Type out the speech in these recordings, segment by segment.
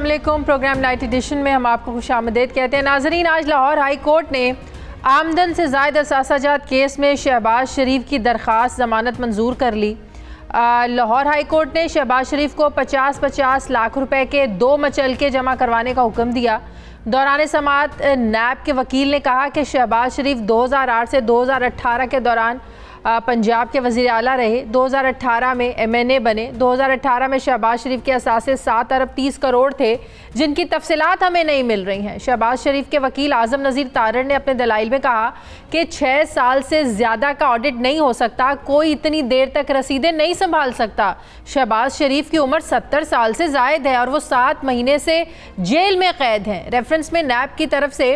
अस्सलामुअलैकुम। Programme night addition में हम आपको खुशामदीद कहते हैं। नाजरीन, आज लाहौर हाई कोर्ट ने आमदन से ज़ायद असासाजात केस में शहबाज शरीफ की दरख्वास्त ज़मानत मंजूर कर ली। लाहौर हाई कोर्ट ने शहबाज शरीफ को 50-50 लाख रुपए के 2 मचलके जमा करवाने का हुक्म दिया। दौरान समाअत नैब के वकील ने कहा कि शहबाज शरीफ 2008 से 2018 के दौरान पंजाब के वज़ीर आला रहे। 2018 में MNA बने। 2018 में शहबाज शरीफ के असासे 7 अरब 30 करोड़ थे, जिनकी तफसीलात हमें नहीं मिल रही हैं। शहबाज शरीफ के वकील आज़म नज़ीर तारड़ ने अपने दलाइल में कहा कि 6 साल से ज़्यादा का ऑडिट नहीं हो सकता, कोई इतनी देर तक रसीदें नहीं संभाल सकता। शहबाज शरीफ की उम्र 70 साल से ज़ायद है और वो 7 महीने से जेल में कैद हैं। रेफरेंस में नैब की तरफ से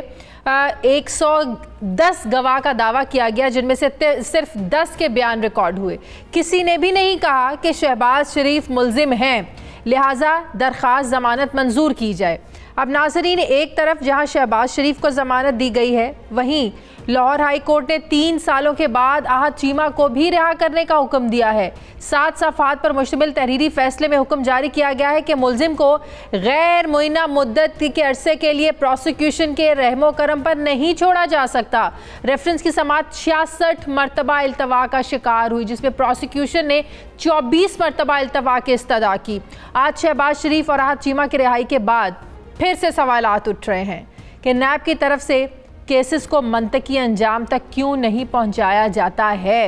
110 गवाह का दावा किया गया, जिनमें से सिर्फ 10 के बयान रिकॉर्ड हुए। किसी ने भी नहीं कहा कि शहबाज शरीफ मुल्जिम हैं, लिहाजा दरख्वास्त ज़मानत मंजूर की जाए। अब नाज़रीन, एक तरफ जहां शहबाज शरीफ को ज़मानत दी गई है, वहीं लाहौर हाई कोर्ट ने 3 सालों के बाद आहत चीमा को भी रिहा करने का हुक्म दिया है। 7 सफ़हात पर मुश्तमिल तहरीरी फैसले में हुक्म जारी किया गया है कि मुल्जिम को गैर मुइना मुद्दत के अरसे के लिए प्रोसिक्यूशन के रहमो करम पर नहीं छोड़ा जा सकता। रेफरेंस की समाअत 66 मरतबा इल्तवा का शिकार हुई, जिसमें प्रोसिक्यूशन ने 24 मरतबा इल्तवा की इस्तदा की। आज शहबाज शरीफ और आहत चीमा की रिहाई के बाद फिर से सवालात उठ रहे हैं कि नैब की तरफ से केसेस को मंतकी अंजाम तक क्यों नहीं पहुंचाया जाता है।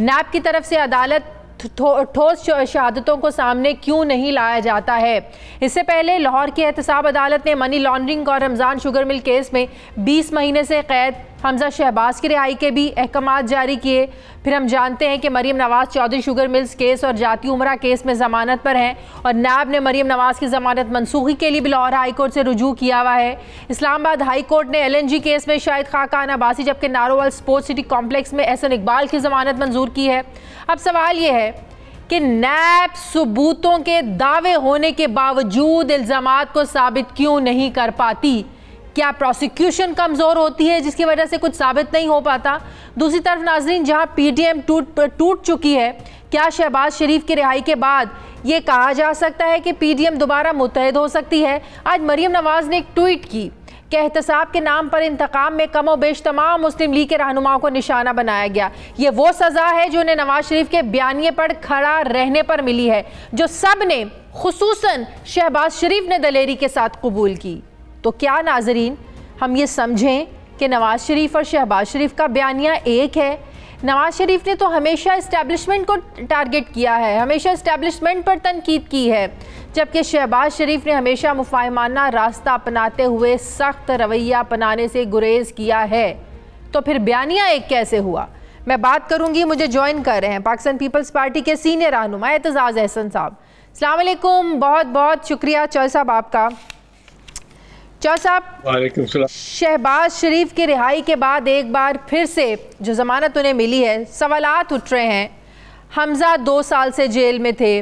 नैब की तरफ से अदालत ठोस शहादतों को सामने क्यों नहीं लाया जाता है। इससे पहले लाहौर की एहतसाब अदालत ने मनी लॉन्ड्रिंग और रमज़ान शुगर मिल केस में 20 महीने से कैद हमजा शहबाज की रिहाई के भी अहकामात जारी किए। फिर हम जानते हैं कि मरीम नवाज़ चौधरी शुगर मिल्स केस और जाती उमरा केस में ज़मानत पर हैं और नैब ने मरीम नवाज़ की ज़मानत मनसूखी के लिए भी लाहौर हाई कोर्ट से रुजू किया हुआ है। इस्लामाबाद हाई कोर्ट ने LNG केस में शाहिद खाकान अब्बासी, जबकि नारोवाल स्पोर्ट्स सिटी कॉम्प्लेक्स में एहसन इकबाल की ज़मानत मंजूर की है। अब सवाल ये है कि नैब सबूतों के दावे होने के बावजूद इल्ज़ामात को साबित क्यों नहीं कर पाती। क्या प्रोसिक्यूशन कमज़ोर होती है जिसकी वजह से कुछ साबित नहीं हो पाता। दूसरी तरफ नाजरीन, जहां PTM टूट चुकी है, क्या शहबाज शरीफ की रिहाई के बाद ये कहा जा सकता है कि PTM दोबारा मुत्तहद हो सकती है। आज मरीम नवाज़ ने एक ट्वीट की कि एहतसाब के नाम पर इंतकाम में कमो बेश तमाम मुस्लिम लीग के रहनुमाओं को निशाना बनाया गया। ये वो सज़ा है जो उन्हें नवाज शरीफ के बयानिए पर खड़ा रहने पर मिली है, जो सब ने खुसूसन शहबाज शरीफ ने दलेरी के साथ कबूल की। तो क्या नाजरीन, हम ये समझें कि नवाज शरीफ और शहबाज शरीफ का बयानिया एक है। नवाज शरीफ ने तो हमेशा इस्टेब्लिशमेंट को टारगेट किया है, हमेशा इस्टेब्लिशमेंट पर तनकीद की है, जबकि शहबाज शरीफ ने हमेशा मुफाहिमाना रास्ता अपनाते हुए सख्त रवैया अपनाने से गुरेज किया है। तो फिर बयानिया एक कैसे हुआ? मैं बात करूंगी, मुझे ज्वाइन कर रहे हैं पाकिस्तान पीपल्स पार्टी के सीनियर रहनुमा एतजाज़ अहसन साहब। अस्सलाम वालेकुम, बहुत बहुत शुक्रिया चौधरी साहब आपका। चौधरी साहब, शहबाज शरीफ की रिहाई के बाद एक बार फिर से जो ज़मानत उन्हें मिली है, सवालात उठ रहे हैं। हमजा 2 साल से जेल में थे,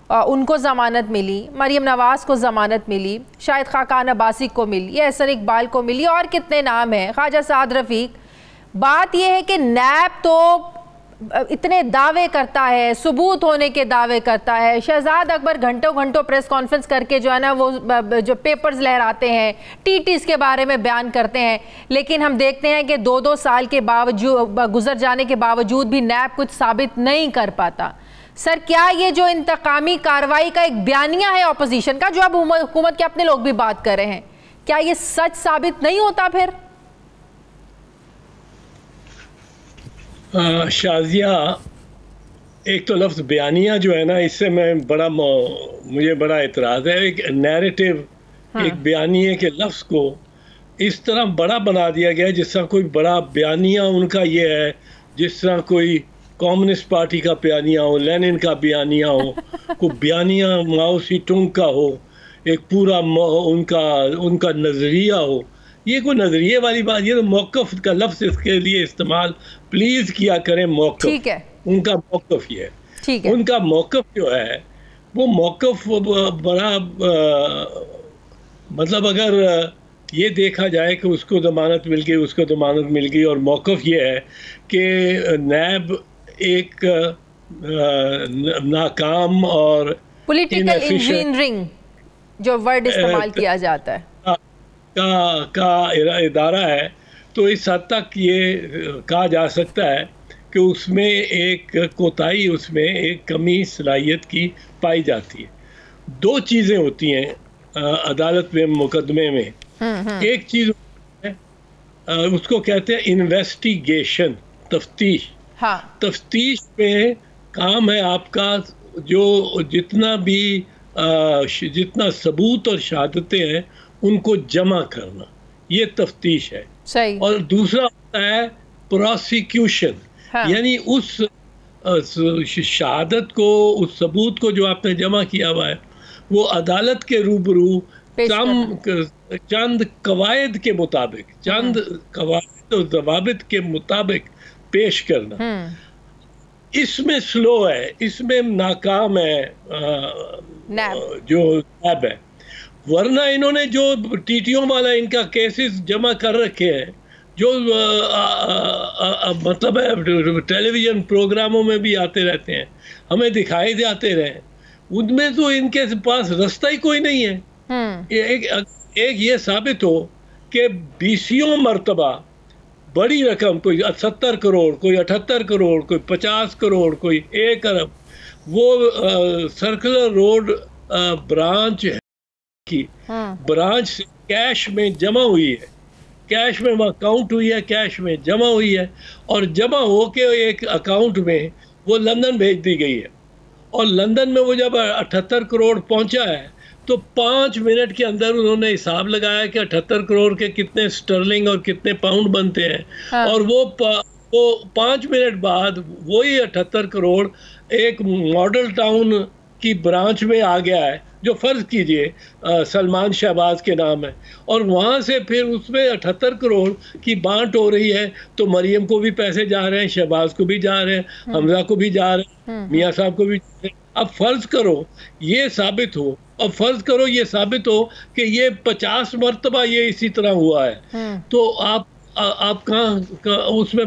उनको ज़मानत मिली, मरीम नवाज़ को ज़मानत मिली, शाहिद खाकान अब्बासी को मिली, एहसन इकबाल को मिली और कितने नाम हैं, ख्वाजा साद रफ़ीक। बात यह है कि नैब तो इतने दावे करता है, सबूत होने के दावे करता है। शहजाद अकबर घंटों घंटों प्रेस कॉन्फ्रेंस करके जो है ना, वो जो पेपर्स लहराते हैं, TTs के बारे में बयान करते हैं, लेकिन हम देखते हैं कि 2-2 साल के बावजूद गुजर जाने के बावजूद भी नैब कुछ साबित नहीं कर पाता। सर, क्या ये जो इंतकामी कार्रवाई का एक बयानिया है अपोजिशन का, जो अब हुकूमत के अपने लोग भी बात कर रहे हैं, क्या ये सच साबित नहीं होता फिर? शाजिया, एक तो लफ्ज़ बयानिया जो है ना, इससे मैं मुझे बड़ा एतराज़ है। एक नैरेटिव, एक बयानिए के लफ्ज़ को इस तरह बड़ा बना दिया गया है जिस तरह कोई बड़ा बयानिया उनका ये है, जिस तरह कोई कम्युनिस्ट पार्टी का बयानिया हो, लेनिन का बयानिया हो, कोई बयानिया माओ सी तुंग का हो, एक पूरा उनका नज़रिया हो। ये कोई नज़रिए वाली बात, ये तो मौक़िफ़ का लफ्ज़ इसके लिए इस्तेमाल प्लीज़ किया करें। मौक़िफ़, ठीक है, उनका मौक़िफ़ ये है, ठीक है। उनका मौक़िफ़ जो है वो मौक़िफ़ बड़ा मतलब अगर ये देखा जाए कि उसको ज़मानत मिल गई, उसको ज़मानत मिल गई, और मौक़िफ़ ये है कि नैब एक नाकाम और पॉलिटिकल इंजीनियरिंग, जो वर्ड इस्तेमाल किया जाता है का इदारा है, तो इस हद तक ये कहा जा सकता है कि उसमें एक कोताही, उसमें एक कमी सलाहियत की पाई जाती है। दो चीज़ें होती हैं अदालत में, मुकदमे में। एक चीज़ है उसको कहते हैं इन्वेस्टिगेशन, तफ्तीश। हाँ। तफ्तीश में काम है आपका जो जितना भी जितना सबूत और शहादतें हैं उनको जमा करना, ये तफ्तीश है। सही। और दूसरा होता है प्रोसिक्यूशन। हाँ। यानी उस शहादत को, उस सबूत को जो आपने जमा किया हुआ है वो अदालत के रूबरू चंद कवायद के मुताबिक, चंद कवायद और ज़वाबित के मुताबिक पेश करना। इसमें स्लो है, इसमें नाकाम है जो नैब है। वरना इन्होंने जो टीटीओ वाला इनका केसेस जमा कर रखे हैं, जो मतलब है टेलीविज़न प्रोग्रामों में भी आते रहते हैं, हमें दिखाई जाते रहे, उनमें तो इनके पास रास्ता ही कोई नहीं है। एक ये साबित हो कि 20 मरतबा बड़ी रकम, कोई 70 करोड़, कोई 78 करोड़, कोई 50 करोड़, कोई 1 अरब, वो सर्कुलर रोड ब्रांच की ब्रांच से कैश में जमा हुई है, कैश में वहाँ काउंट हुई है, कैश में जमा हुई है, और जमा हो के एक अकाउंट में वो लंदन भेज दी गई है। और लंदन में वो जब 78 करोड़ पहुंचा है तो 5 मिनट के अंदर उन्होंने हिसाब लगाया कि 78 करोड़ के कितने स्टर्लिंग और कितने पाउंड बनते हैं। हाँ। और वो 5 मिनट बाद वही 78 करोड़ एक मॉडल टाउन की ब्रांच में आ गया है, जो फ़र्ज़ कीजिए सलमान शहबाज के नाम है, और वहाँ से फिर उसमें 78 करोड़ की बांट हो रही है। तो मरियम को भी पैसे जा रहे हैं, शहबाज को भी जा रहे हैं, हमजा को भी जा रहे हैं, मियाँ साहब को भी जा रहे हैं। अब फ़र्ज़ करो ये साबित हो, और फ़र्ज़ करो ये साबित हो कि ये 50 मरतबा ये इसी तरह हुआ है, तो आप कहाँ उसमें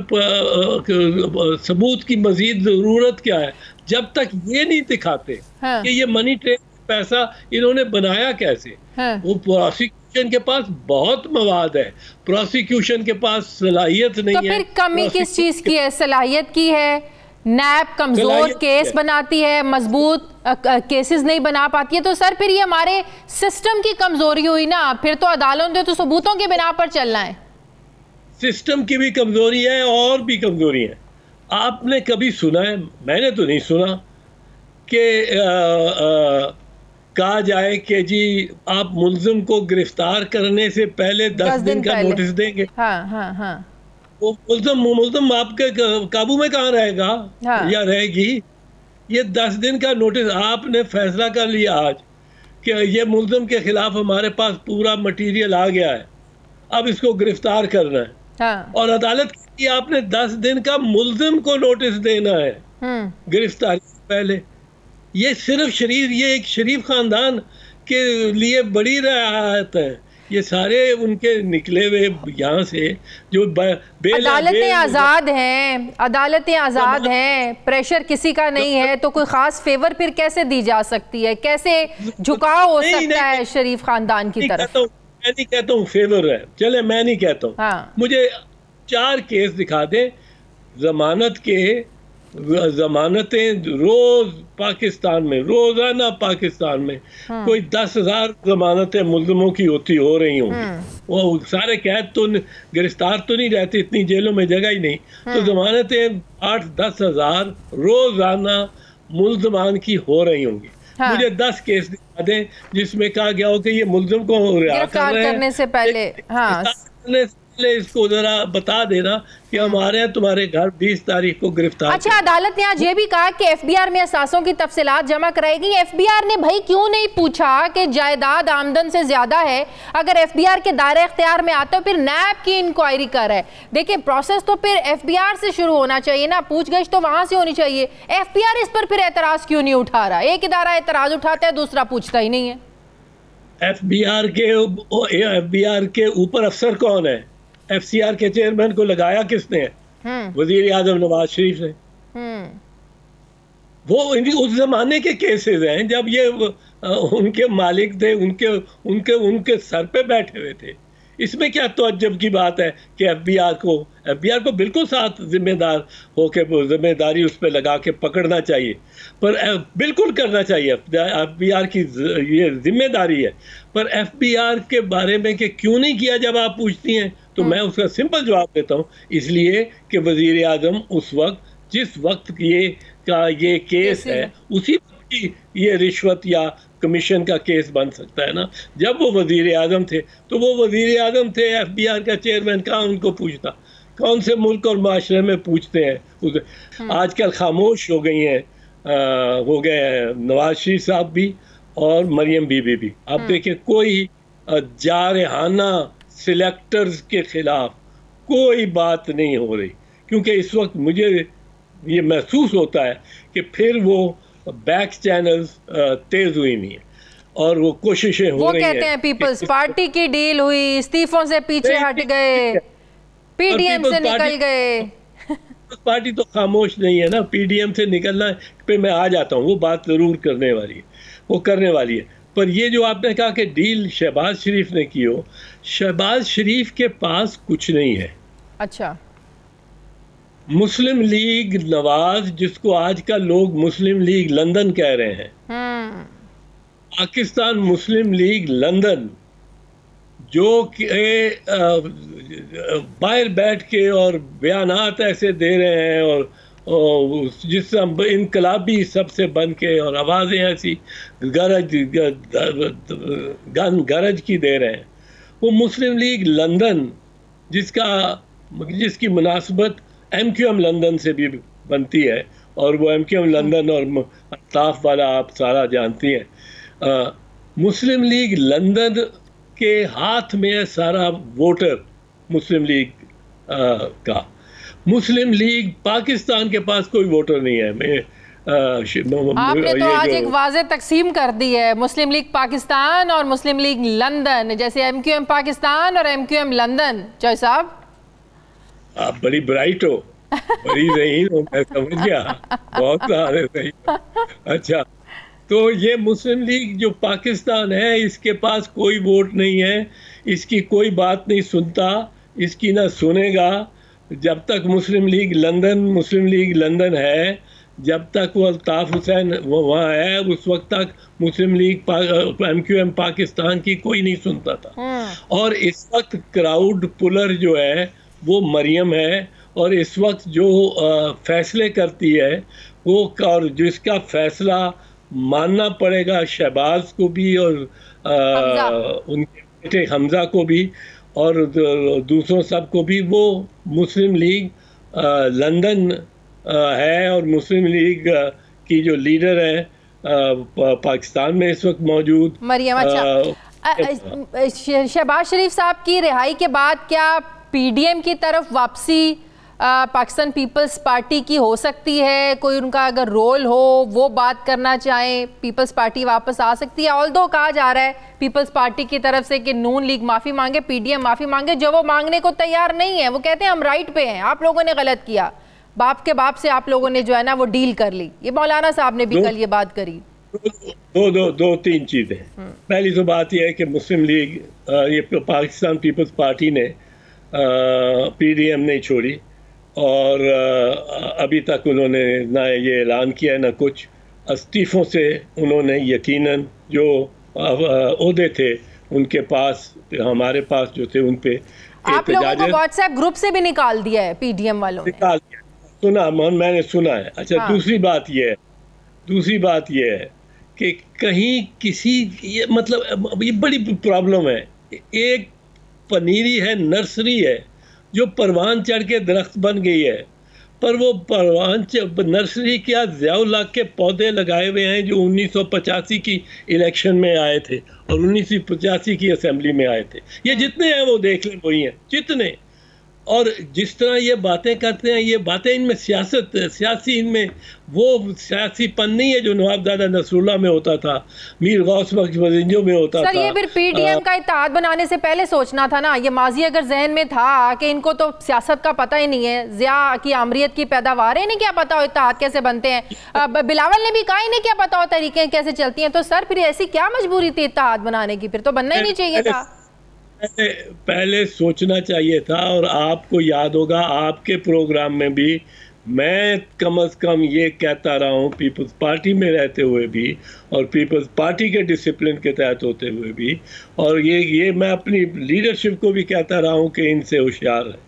सबूत की मज़ीद ज़रूरत क्या है, जब तक ये नहीं दिखाते। हाँ। कि ये मनी ट्रेन पैसा इन्होंने बनाया कैसे। हाँ। वो प्रोसिक्यूशन के पास बहुत मवाद है, प्रोसिक्यूशन के पास सलाहियत नहीं है। तो फिर कमी किस चीज़ की है? सलाहियत की है? नैब कमज़ोर केस बनाती है, मजबूत केसेस नहीं बना पाती है। तो सर फिर ये हमारे सिस्टम की कमज़ोरी हुई ना, फिर तो अदालतों ने तो सबूतों के बिना पर चलना है। सिस्टम की भी कमज़ोरी है और भी कमज़ोरी है। आपने कभी सुना है, मैंने तो नहीं सुना कि कहा जाए कि जी आप मुल्ज़िम को गिरफ्तार करने से पहले 10 दिन का नोटिस देंगे। हाँ, हाँ, हाँ। वो मुल्ज़िम आपके काबू में कहाँ रहेगा। हाँ। या रहेगी। ये 10 दिन का नोटिस, आपने फैसला कर लिया आज कि ये मुल्ज़िम के खिलाफ हमारे पास पूरा मटीरियल आ गया है, अब इसको गिरफ्तार करना है। हाँ। और अदालत की आपने 10 दिन का मुल्ज़िम को नोटिस देना है गिरफ्तारी से पहले। ये सिर्फ ये एक शरीफ खानदान के लिए बड़ी राहत है। ये सारे उनके निकले हुए यहाँ से जो अदालतें आज़ाद हैं, अदालतें आज़ाद हैं, प्रेशर किसी का नहीं है, तो कोई ख़ास फेवर फिर कैसे दी जा सकती है? कैसे झुकाव हो सकता है शरीफ खानदान की तरफ? मैं नहीं कहता हूँ फेवर है, चले मैं नहीं कहता हूँ। हाँ। मुझे 4 केस दिखा दे ज़मानतें रोज पाकिस्तान में, रोजाना पाकिस्तान में कोई 10,000 ज़मानतें मुल्ज़िमों की हो रही होंगी। वो सारे कैद तो गिरफ्तार तो नहीं रहते, इतनी जेलों में जगह ही नहीं, तो ज़मानतें 8-10 हज़ार रोजाना मुल्ज़मान की हो रही होंगी। हाँ। मुझे 10 केस दिखा दें जिसमें कहा गया हो कि ये मुल्ज़िम को गिरफ्तार करने से पहले, हाँ, इसको जरा बता देना कि हमारे यहाँ तुम्हारे घर 20 तारीख को गिरफ्तार। अच्छा, अदालत ने आज ये भी कहा कि एफबीआर में असासों की तफसीलात जमा कराएगी। एफबीआर ने भाई क्यों नहीं पूछा कि जायदाद आमदन से ज्यादा है? अगर एफबीआर के दायरे इख्तियार में आता है फिर नैब की इंक्वायरी कर है। देखिए प्रोसेस तो फिर एफबीआर से शुरू होना चाहिए ना, पूछगछ तो वहां से होनी चाहिए। एफबीआर इस पर फिर एतराज क्यों नहीं उठा रहा? एक इदारा एतराज उठाता है, दूसरा पूछता ही नहीं है। एफबीआर के ऊपर अफसर कौन है? एफसीआर के चेयरमैन को लगाया किसने? वजीर आजम नवाज शरीफ ने। वो उस जमाने के केसेस हैं जब ये उनके मालिक थे, उनके उनके उनके सर पे बैठे हुए थे। इसमें क्या तअज्जुब की बात है कि एफबीआर को बिल्कुल साथ जिम्मेदार होकर जिम्मेदारी उस पर लगा के पकड़ना चाहिए, पर बिल्कुल करना चाहिए। एफबीआर की ये जिम्मेदारी है, पर एफबीआर के बारे में कि क्यों नहीं किया जब आप पूछती हैं, तो मैं उसका सिंपल जवाब देता हूँ, इसलिए कि वजीर आजम उस वक्त, जिस वक्त ये केस है, उसी वक्त की ये रिश्वत या कमीशन का केस बन सकता है ना। जब वो वजीर आजम थे तो वो वजीर आजम थे, एफबीआर का चेयरमैन, कहाँ उनको पूछता, कौन से मुल्क और माशरे में पूछते हैं। आजकल खामोश हो गई हैं, हो गए हैं नवाज शरीफ साहब भी और मरियम बीबी भी। आप देखिए कोई जारहाना सिलेक्टर्स के खिलाफ कोई बात नहीं हो रही, क्योंकि इस वक्त मुझे ये महसूस होता है कि फिर वो बैक चैनल्स तेज हुई नहीं है और वो कोशिशें हो रही हैं। वो कहते हैं पीपल्स पार्टी की डील हुई, इस्तीफों से पीछे हट गए, पीडीएम से निकल गए। पार्टी तो खामोश नहीं है ना, पीडीएम से निकलना पे मैं आ जाता हूँ, वो बात जरूर करने वाली है, वो करने वाली है। पर ये जो आपने कहा कि डील शहबाज शरीफ ने की हो, शहबाज शरीफ के पास कुछ नहीं है। अच्छा, मुस्लिम लीग नवाज, जिसको आजकल लोग मुस्लिम लीग लंदन कह रहे हैं, पाकिस्तान मुस्लिम लीग लंदन, जो कि बाहर बैठ के और बयानात ऐसे दे रहे हैं और जिस इनकलाबी सबसे बन के और आवाज़ें ऐसी गरज की दे रहे हैं, वो मुस्लिम लीग लंदन जिसकी मुनासबत MQM लंदन से भी बनती है, और वो MQM लंदन और अल्ताफ वाला आप सारा जानती हैं। मुस्लिम लीग लंदन के हाथ में है सारा वोटर मुस्लिम लीग का। मुस्लिम लीग पाकिस्तान के पास कोई वोटर नहीं है। आपने तो आज एक वाज़े तकसीम कर दी है, मुस्लिम लीग पाकिस्तान और मुस्लिम लीग लंदन, जैसे MQM पाकिस्तान और MQM लंदन। जय साहब, आप बड़ी ब्राइट हो, बड़ी ज़हीन हो, मैं समझ गया, बहुत सही। अच्छा, तो ये मुस्लिम लीग जो पाकिस्तान है, इसके पास कोई वोट नहीं है, इसकी कोई बात नहीं सुनता, इसकी ना सुनेगा। जब तक मुस्लिम लीग लंदन है, जब तक वो अल्ताफ हुसैन वहाँ है, उस वक्त तक मुस्लिम लीग MQM पाकिस्तान की कोई नहीं सुनता था। और इस वक्त क्राउड पुलर जो है वो मरियम है, और इस वक्त जो फैसले करती है वो, और जिसका फैसला मानना पड़ेगा शहबाज को भी और उनके बेटे हमजा को भी और दूसरों सबको भी, वो मुस्लिम लीग लंदन है। और मुस्लिम लीग की जो लीडर है पाकिस्तान में इस वक्त मौजूद मरियम। अच्छा, शहबाज शरीफ साहब की रिहाई के बाद क्या पीडीएम की तरफ वापसी पाकिस्तान पीपल्स पार्टी की हो सकती है? कोई उनका अगर रोल हो, वो बात करना चाहें, पीपल्स पार्टी वापस आ सकती है? ऑल्दो कहा जा रहा है पीपल्स पार्टी की तरफ से कि नून लीग माफ़ी मांगे, पीडीएम माफ़ी मांगे, जो वो मांगने को तैयार नहीं है। वो कहते हैं हम राइट पे हैं, आप लोगों ने गलत किया, बाप के बाप से आप लोगों ने जो है ना वो डील कर ली। ये मौलाना साहब ने भी कल ये बात करी। दो तीन चीज़ें। पहली तो बात यह है कि मुस्लिम लीग, ये पाकिस्तान पीपल्स पार्टी ने पीडीएम नहीं छोड़ी, और अभी तक उन्होंने ना ये ऐलान किया है ना कुछ। इस्तीफ़ों से उन्होंने यकीनन जो ओहदे थे उनके पास, हमारे पास जो थे, उन पे आप लोगों को व्हाट्सएप ग्रुप से भी निकाल दिया है पीडीएम वालों ने। निकाल दिया, सुना, मैंने सुना है। अच्छा, हाँ। दूसरी बात ये है कि कहीं किसी, ये मतलब ये बड़ी प्रॉब्लम है। एक पनीरी है, नर्सरी है, जो परवान चढ़ के दरख्त बन गई है, पर वो परवान नर्सरी क्या ज़ियाउल हक के पौधे लगाए हुए हैं जो 1985 की इलेक्शन में आए थे और 1985 की असेंबली में आए थे। ये जितने हैं वो देख लें, वही हैं जितने। और जिस तरह ये बातें करते हैं, ये बातें इनमें सियासी इनमें वो सियासीपन नहीं है जो नवाबजादा नसरुल्लाह में होता था, मीर गौस बख्श वजिंजो में होता था। सर ये फिर पीडीएम का इत्तेहाद बनाने से पहले सोचना था ना, ये माजी अगर जहन में था कि इनको तो सियासत का पता ही नहीं है, ज़िया की आमरीत की पैदावार है, इन्हें क्या पता हो इत्तेहाद कैसे बनते हैं। बिलावल ने भी कहा इन्हें क्या पता हो तरीके कैसे चलती हैं। तो सर फिर ऐसी क्या मजबूरी थी इत्तेहाद बनाने की, फिर तो बनना ही नहीं चाहिए था। पहले सोचना चाहिए था। और आपको याद होगा आपके प्रोग्राम में भी मैं कम से कम ये कहता रहा हूँ, पीपल्स पार्टी में रहते हुए भी और पीपल्स पार्टी के डिसिप्लिन के तहत होते हुए भी, और ये मैं अपनी लीडरशिप को भी कहता रहा हूँ कि इनसे होशियार है,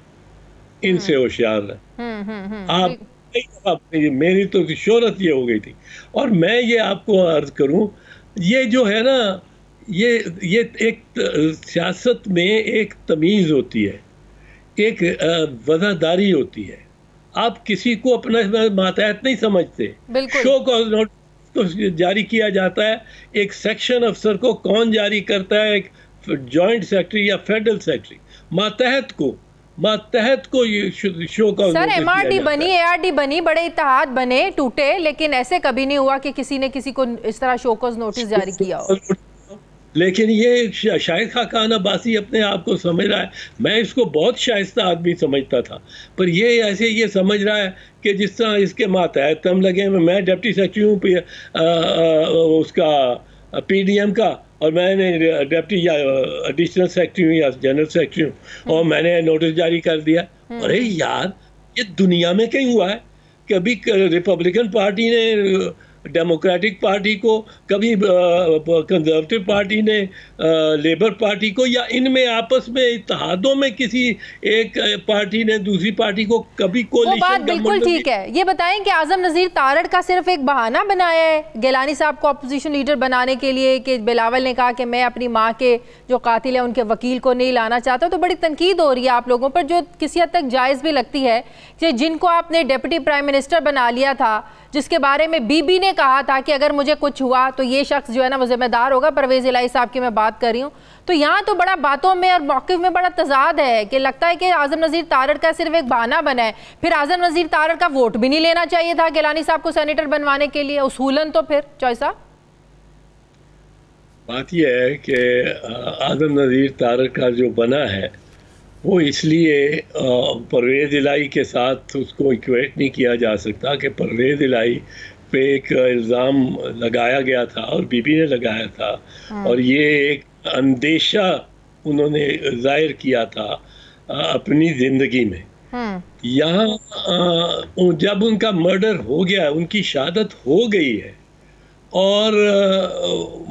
इनसे होशियार है। आप मेरी तो शोहरत ये हो गई थी। और मैं ये आपको अर्ज करूँ, ये जो है ना, ये एक सियासत में एक तमीज़ होती है, एक वज़ादारी होती है। आप किसी को अपना मातहत नहीं समझते। शो कॉज नोटिस तो जारी किया जाता है, एक सेक्शन अफसर को कौन जारी करता है, एक जॉइंट सेक्रेटरी या फेडरल सेक्रेटरी। मातहत को ये शो कॉज सर एमआरडी बनी, एआरडी बनी, बड़े इत्तेहाद बने, टूटे, लेकिन ऐसे कभी नहीं हुआ कि किसी ने किसी को इस तरह शो कॉज नोटिस जारी किया हो। लेकिन ये शाहिद खान अब्बासी अपने आप को समझ रहा है, मैं इसको बहुत शाइस्ता आदमी समझता था, पर ये ऐसे ये समझ रहा है कि जिस तरह इसके मातहत हम लगे। मैं डिप्टी सेक्रेटरी हूँ उसका पीडीएम का, और मैंने डिप्टी या एडिशनल सेक्रेटरी हूँ या जनरल सेक्रेटरी हूँ, और मैंने नोटिस जारी कर दिया। अरे यार, ये दुनिया में कहीं हुआ है? कभी रिपब्लिकन पार्टी ने डेमोक्रेटिक पार्टी को, कभी कंजर्वेटिव पार्टी ने लेबर पार्टी को, या इनमें आपस में इत्तेहादों में किसी एक पार्टी ने दूसरी पार्टी को कभी कोलिशन। वो बात बिल्कुल ठीक है। ये बताएं कि आजम नज़ीर तारड़ का सिर्फ एक बहाना बनाया है गिलानी साहब को अपोजिशन लीडर बनाने के लिए, कि बिलावल ने कहा कि मैं अपनी माँ के जो कातिल है उनके वकील को नहीं लाना चाहता। तो बड़ी तनकीद हो रही है आप लोगों पर, जो किसी हद तक जायज़ भी लगती है कि जिनको आपने डिप्टी प्राइम मिनिस्टर बना लिया था, जिसके बारे में बीबी ने कहा था कि अगर मुझे कुछ हुआ तो ये शख्स जो है ना वो जिम्मेदार होगा, परवेज इलाही साहब की मैं बात कर रही हूँ। तो यहाँ तो बड़ा बातों में और मौक़िफ़ में बड़ा तजाद है कि लगता है कि आज़म नज़ीर तारड़ का सिर्फ एक बहाना बना है। फिर आज़म नज़ीर तारड़ का वोट भी नहीं लेना चाहिए था गिलानी साहब को सेनेटर बनवाने के लिए उसूलन। तो फिर चॉइस साहब, बात यह है कि आज़म नज़ीर तारड़ का जो बना है वो इसलिए परवेज़ इलाही के साथ उसको इक्वेट नहीं किया जा सकता कि परवेज़ इलाही पे एक इल्ज़ाम लगाया गया था और बीबी ने लगाया था, और ये एक अंदेशा उन्होंने जाहिर किया था अपनी ज़िंदगी में। यहाँ जब उनका मर्डर हो गया, उनकी शहादत हो गई है, और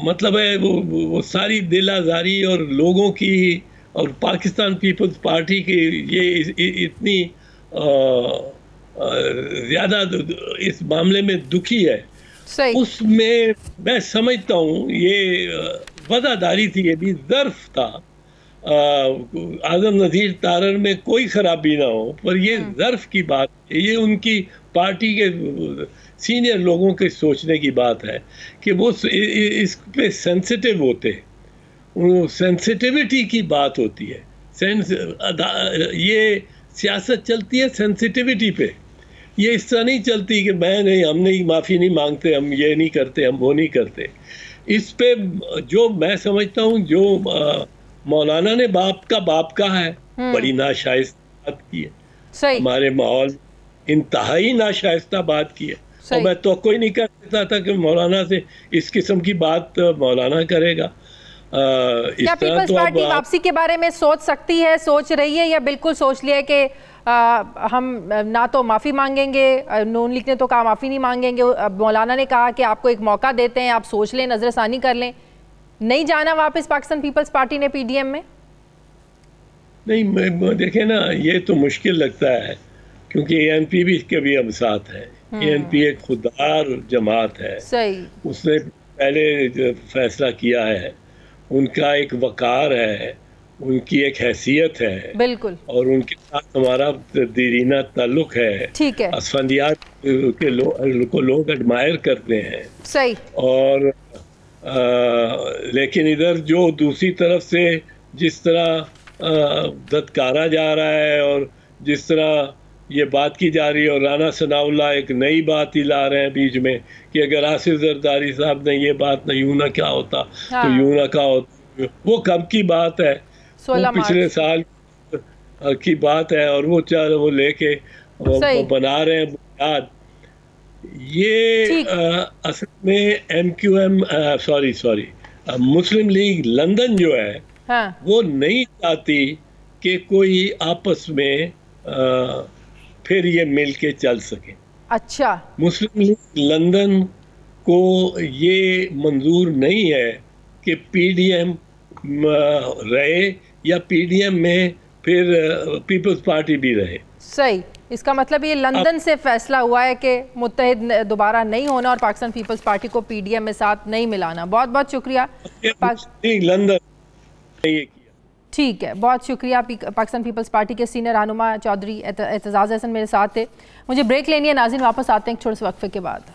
मतलब है वो सारी दिल आज़ारी और लोगों की और पाकिस्तान पीपल्स पार्टी की ये इतनी ज़्यादा इस मामले में दुखी है, उसमें मैं समझता हूँ ये वज़ादारी थी, ये भी ज़र्फ था। आज़म नज़ीर तारड़ में कोई ख़राबी ना हो, पर ये ज़र्फ की बात है, ये उनकी पार्टी के सीनियर लोगों के सोचने की बात है कि वो इस पे सेंसिटिव होते हैं। सेंसिटिविटी की बात होती है, ये सियासत चलती है सेंसिटिविटी पे। ये इस तरह नहीं चलती कि हम नहीं माफ़ी नहीं मांगते, हम ये नहीं करते, हम वो नहीं करते। इस पे जो मैं समझता हूँ, जो मौलाना ने बाप का है, बड़ी नाशाइस्ता बात की है, हमारे माहौल इंतहाई नाशाइस्ता बात की है। और मैं तो कोई नहीं कर सकता था कि मौलाना से इस किस्म की बात मौलाना करेगा। क्या पीपल्स पार्टी वापसी के बारे में सोच सकती है, सोच रही है, या बिल्कुल सोच लिया है कि हम ना तो माफ़ी मांगेंगे? नून लीग ने तो कहा माफ़ी नहीं मांगेंगे, मौलाना ने कहा कि आपको एक मौका देते हैं, आप सोच लें, नज़रसानी कर लें, नहीं जाना वापस पाकिस्तान पीपल्स पार्टी ने पीडीएम में? नहीं, देखें ना, ये तो मुश्किल लगता है क्योंकि एएनपी भी इसके भी हम साथ है। एएनपी एक खुददार जमात है, सही, उसने पहले फैसला किया है, उनका एक वकार है, उनकी एक हैसियत है, बिल्कुल, और उनके साथ हमारा दीरीना ताल्लुक है, ठीक है, असफंदियात को लोग एडमायर करते हैं, सही। और लेकिन इधर जो दूसरी तरफ से जिस तरह धत्कारा जा रहा है और जिस तरह ये बात की जा रही है, और राना सनाउल्लाह एक नई बात ही ला रहे हैं बीच में कि अगर आसिफ जरदारी साहब ने ये बात ना यूं ना क्या होता, हाँ। तो यूं ना क्या होता। वो कब की बात है? वो पिछले साल की बात है, और वो चाहे वो लेके वो बना रहे हैं बुनियाद। ये असल में MQM सॉरी मुस्लिम लीग लंदन जो है, हाँ। वो नहीं चाहती कि कोई आपस में फिर ये मिल के चल सके। अच्छा। मुस्लिम लीग लंदन को ये मंजूर नहीं है कि PDM रहे या PDM में फिर पीपल्स पार्टी भी रहे। सही। इसका मतलब ये लंदन से फैसला हुआ है कि मुत्तहिद दोबारा नहीं होना और पाकिस्तान पीपल्स पार्टी को PDM में साथ नहीं मिलाना। बहुत बहुत शुक्रिया। लंदन ये किया। ठीक है, बहुत शुक्रिया। पाकिस्तान पीपल्स पार्टी के सीनियर रहनुमा चौधरी एतजाज़ हसन मेरे साथ थे। मुझे ब्रेक लेनी है नाज़रीन, वापस आते हैं एक छोटे से वक्फे के बाद।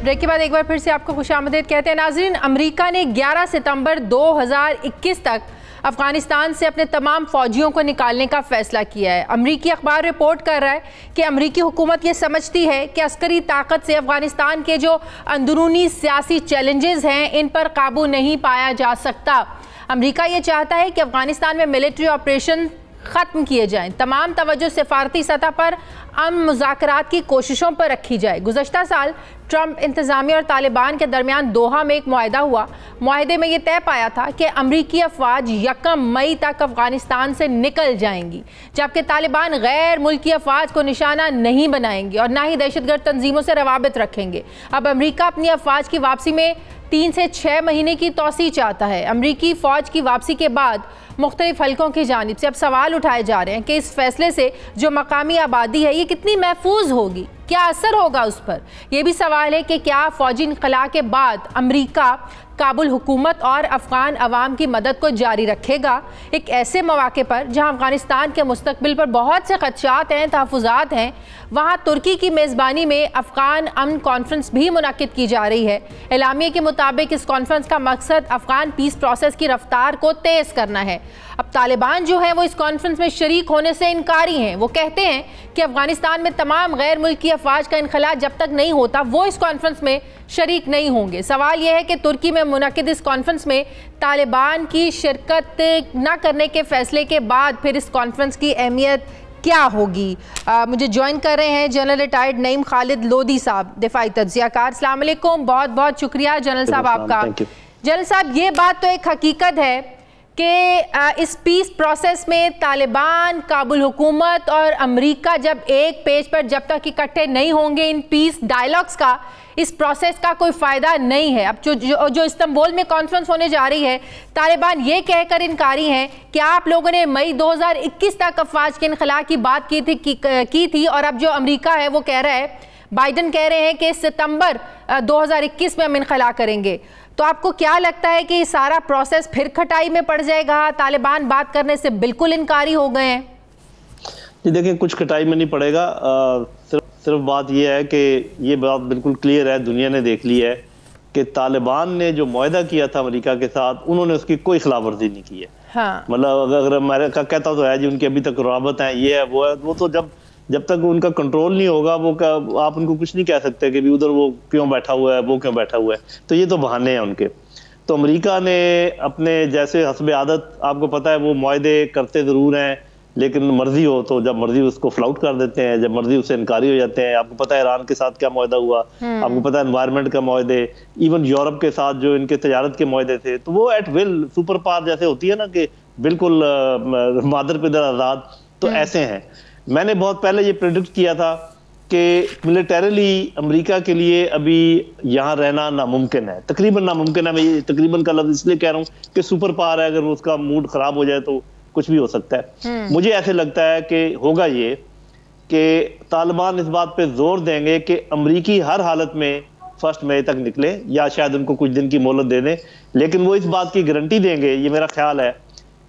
ब्रेक के बाद एक बार फिर से आपको खुशामदीद कहते हैं नाज़रीन। अमेरिका ने 11 सितंबर 2021 तक अफगानिस्तान से अपने तमाम फौजियों को निकालने का फैसला किया है। अमरीकी अखबार रिपोर्ट कर रहा है कि अमरीकी हुकूमत ये समझती है कि अस्करी ताकत से अफगानिस्तान के जो अंदरूनी सियासी चैलेंजेस हैं इन पर काबू नहीं पाया जा सकता। अमरीका ये चाहता है कि अफगानिस्तान में मिलिट्री ऑपरेशन ख़त्म किए जाएं। तमाम तवज्जो सिफारती सतह पर अमन मुज़ाकरात की कोशिशों पर रखी जाए। गुज़श्ता साल ट्रंप इंतज़ामिया और तालिबान के दरमियान दोहा में एक मुआहदा हुआ। मुआहदे में ये तय पाया था कि अमरीकी अफवाज 1 मई तक अफगानिस्तान से निकल जाएंगी, जबकि तालिबान गैर मुल्की अफवाज को निशाना नहीं बनाएंगे और ना ही दहशतगर्द तंजीमों से रवाबित रखेंगे। अब अमरीका अपनी अफवाज की वापसी में 3 से 6 महीने की तौसी चाहता है। अमरीकी फ़ौज की वापसी के बाद मुख्तलिफ हलकों की जानिब से अब सवाल उठाए जा रहे हैं कि इस फैसले से जो मकामी आबादी है ये कितनी महफूज होगी, क्या असर होगा उस पर। यह भी सवाल है कि क्या फ़ौजी इनक़ला के बाद अमरीका काबुल हुकूमत और अफ़गान अवाम की मदद को जारी रखेगा एक ऐसे मौके पर जहां अफ़गानिस्तान के मुस्तकबिल पर बहुत से ख़दशात हैं, तहफ़्फ़ुज़ात हैं। वहां तुर्की की मेज़बानी में अफ़गान अमन कॉन्फ्रेंस भी मुनक़िद की जा रही है। एलामिया के मुताबिक इस कॉन्फ्रेंस का मकसद अफ़गान पीस प्रोसेस की रफ्तार को तेज़ करना है। अब तालिबान जो है वो इस कॉन्फ्रेंस में शरीक होने से इनकारी हैं। वो कहते हैं कि अफ़गानिस्तान में तमाम गैर मुल्की अफवाज का इनखला जब तक नहीं होता वो इस कॉन्फ्रेंस में शरीक नहीं होंगे। सवाल यह है कि तुर्की में मुनक़िद इस कॉन्फ्रेंस में तालिबान की शिरकत न करने के फैसले के बाद फिर इस कॉन्फ्रेंस की अहमियत क्या होगी। मुझे ज्वाइन कर रहे हैं जनरल रिटायर्ड नईम खालिद लोधी साहब, दिफाई तज्ज़ियाकार। अस्सलाम वालेकुम, बहुत बहुत शुक्रिया जनरल साहब आपका। जनरल साहब, ये बात तो एक हकीकत है कि इस पीस प्रोसेस में तालिबान, काबुल हुकूमत और अमेरिका जब एक पेज पर जब तक इकट्ठे नहीं होंगे इन पीस डायलॉग्स का, इस प्रोसेस का कोई फ़ायदा नहीं है। अब जो इस्तांबुल में कॉन्फ्रेंस होने जा रही है, तालिबान ये कहकर इनकारी हैं कि आप लोगों ने मई 2021 तक अफवाज के इनखला की बात की थी और अब जो अमेरिका है वो कह रहा है, बाइडन कह रहे हैं कि सितंबर 2021 में हम इनखला करेंगे। तो आपको क्या लगता है कि सारा प्रोसेस फिर खटाई में पड़ जाएगा? तालिबान बात करने से बिल्कुल इनकारी हो गए हैं। जी देखिए, कुछ खटाई में नहीं पड़ेगा। सिर्फ बात यह है कि ये बात बिल्कुल क्लियर है, दुनिया ने देख ली है कि तालिबान ने जो मुआहदा किया था अमेरिका के साथ, उन्होंने उसकी कोई खिलाफ वर्जी नहीं की है। हाँ। मतलब अगर अमेरिका कहता तो है जी उनकी अभी तक रवाबत है, ये है वो है, वो तो जब तक उनका कंट्रोल नहीं होगा वो आप उनको कुछ नहीं कह सकते कि भी उधर वो क्यों बैठा हुआ है, वो क्यों बैठा हुआ है। तो ये तो बहाने हैं उनके। तो अमेरिका ने अपने जैसे हस्ब आदत, आपको पता है वो मुआहदे करते ज़रूर हैं, लेकिन मर्जी हो तो जब मर्जी उसको फ्लाउट कर देते हैं, जब मर्जी उससे इनकारी हो जाते हैं। आपको पता है ईरान के साथ क्या मुआहदा हुआ, आपको पता है एनवायरनमेंट का मुआहदे, इवन यूरोप के साथ जो इनके तजारत के मुआहदे थे, तो वो एट विल सुपर पावर जैसे होती है ना कि बिल्कुल मादर पिदर आज़ाद, तो ऐसे हैं। मैंने बहुत पहले ये प्रेडिक्ट किया था कि मिलिटरीली अमेरिका के लिए अभी यहाँ रहना नामुमकिन है, तकरीबन नामुमकिन है। मैं तकरीबन का लफ्ज़ इसलिए कह रहा हूँ कि सुपर पावर है, अगर उसका मूड खराब हो जाए तो कुछ भी हो सकता है। मुझे ऐसे लगता है कि होगा ये कि तालिबान इस बात पे जोर देंगे कि अमरीकी हर हालत में 1 मई तक निकले, या शायद उनको कुछ दिन की मोहलत दे दें, लेकिन वो इस बात की गारंटी देंगे, ये मेरा ख्याल है,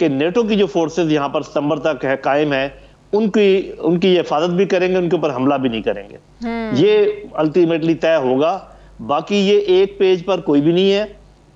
कि नेटो की जो फोर्सेस यहाँ पर सितंबर तक है कायम है, उनकी हिफाजत भी करेंगे, उनके ऊपर हमला भी नहीं करेंगे। ये अल्टीमेटली तय होगा। बाकी ये एक पेज पर कोई भी नहीं है,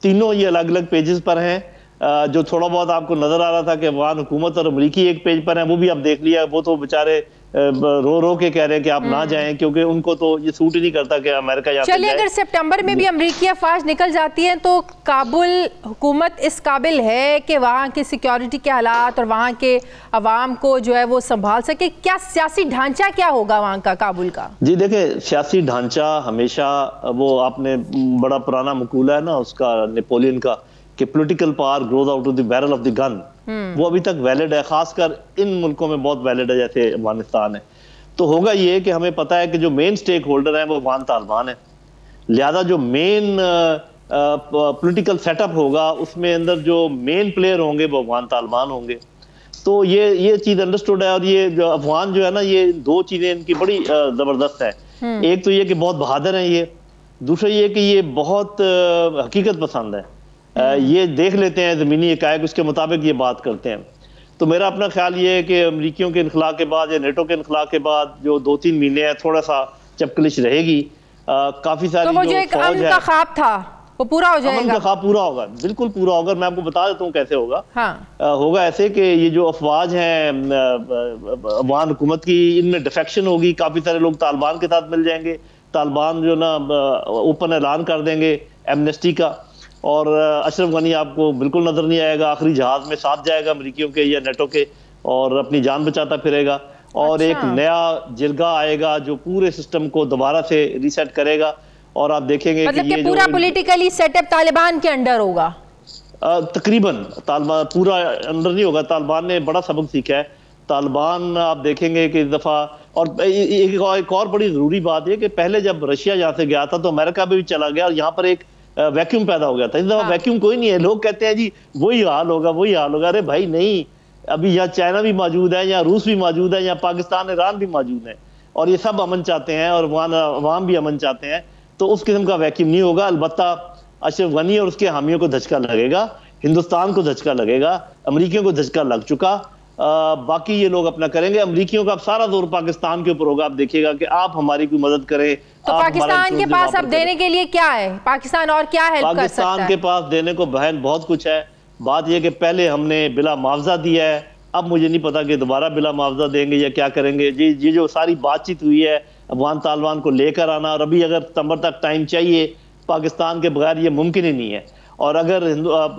तीनों ये अलग अलग पेजेस पर हैं। जो थोड़ा बहुत आपको नजर आ रहा था कि अफगान हुकूमत और अमरीकी एक पेज पर है, वो भी आप देख लिया। वो तो बेचारे रो रो के कह रहे हैं कि आप ना जाएं, क्योंकि उनको तो ये सूट ही नहीं करता कि अमेरिका यहाँ चलिए, अगर सितंबर में भी अमरीकी अफवाज निकल जाती हैं तो काबुल हुकूमत इस काबिल है कि वहाँ के सिक्योरिटी के हालात और वहाँ के अवाम को जो है वो संभाल सके? क्या सियासी ढांचा क्या होगा वहाँ का, काबुल का? जी देखिए, सियासी ढांचा हमेशा, वो आपने बड़ा पुराना मकूला है ना उसका, नेपोलियन का, कि political power grows out of the barrel of the gun, वो अभी तक वैलिड है, खासकर इन मुल्कों में बहुत वैलिड है जैसे अफगानिस्तान है। तो होगा ये कि हमें पता है कि जो मेन स्टेक होल्डर हैं वो अफगान तालिबान है, लिहाजा जो मेन पॉलिटिकल सेटअप होगा उसमें अंदर जो मेन प्लेयर होंगे वो अफगान तालिबान होंगे। तो ये चीज अंडरस्टूड है। और ये जो अफगान जो है ना, ये दो चीजें इनकी बड़ी जबरदस्त है। एक तो ये कि बहुत बहादुर हैं ये, दूसरा ये कि ये बहुत हकीकत पसंद है। ये देख लेते हैं ज़मीनी हकायक, उसके मुताबिक ये बात करते हैं। तो मेरा अपना ख्याल ये है कि अमरीकियों के इनखला के बाद या नेटो के इनखला के बाद जो 2-3 महीने है थोड़ा सा चपकलिश रहेगी। काफी सारी तो वो जो एक अमन का ख्वाब था वो पूरा हो जाएगा? अमन का ख्वाब पूरा होगा, बिल्कुल पूरा होगा। मैं आपको बता देता हूँ कैसे होगा। हाँ। होगा ऐसे कि ये जो अफवाज हैं अफगान हुकूमत की, इनमें डिफेक्शन होगी, काफी सारे लोग तालिबान के साथ मिल जाएंगे, तालिबान जो ना ओपन ऐलान कर देंगे एमनेस्टी का, और अशरफ गनी आपको बिल्कुल नजर नहीं आएगा, आखिरी जहाज में साथ जाएगा अमरीकियों के या नेटो के, और अपनी जान बचाता फिरेगा। और एक नया जिरगा आएगा जो पूरे सिस्टम को दोबारा से रीसेट करेगा, और आप देखेंगे मतलब कि पूरा पॉलिटिकली सेटअप तालिबान के अंडर होगा। तकरीबन तालिबान पूरा अंडर नहीं होगा। तालिबान ने बड़ा सबक सीखा है। तालिबान आप देखेंगे कि इस दफा, और एक और बड़ी जरूरी बात है कि पहले जब रशिया यहाँ से गया था तो अमेरिका भी चला गया, और यहाँ पर एक वैक्यूम पैदा हो गया था। इस दफा वैक्यूम कोई नहीं है। लोग कहते हैं जी वही हाल होगा, वही हाल होगा। अरे भाई नहीं, अभी यहाँ चाइना भी मौजूद है, यहाँ रूस भी मौजूद है, यहाँ पाकिस्तान ईरान भी मौजूद है, और ये सब अमन चाहते हैं, और अवाम भी अमन चाहते हैं। तो उस किस्म का वैक्यूम नहीं होगा। अलबत्ता अशरफ गनी और उसके हामियों को धचका लगेगा, हिंदुस्तान को धचका लगेगा, अमरीकियों को धचका लग चुका। बाकी ये लोग अपना करेंगे। अमरीकियों का सारा जोर पाकिस्तान के ऊपर होगा। आप देखिएगा कि आप हमारी कोई मदद करें। तो पाकिस्तान के पास अब देने के लिए क्या है? पाकिस्तान और क्या हेल्प कर सकता है? पाकिस्तान के पास देने को बहन बहुत कुछ है। बात यह कि पहले हमने बिला मुआवजा दिया है, अब मुझे नहीं पता कि दोबारा बिला मुआवजा देंगे या क्या करेंगे। जी ये जो सारी बातचीत हुई है अफगान तालिबान को लेकर आना, और अभी अगर सितंबर तक टाइम चाहिए, पाकिस्तान के बगैर ये मुमकिन ही नहीं है। और अगर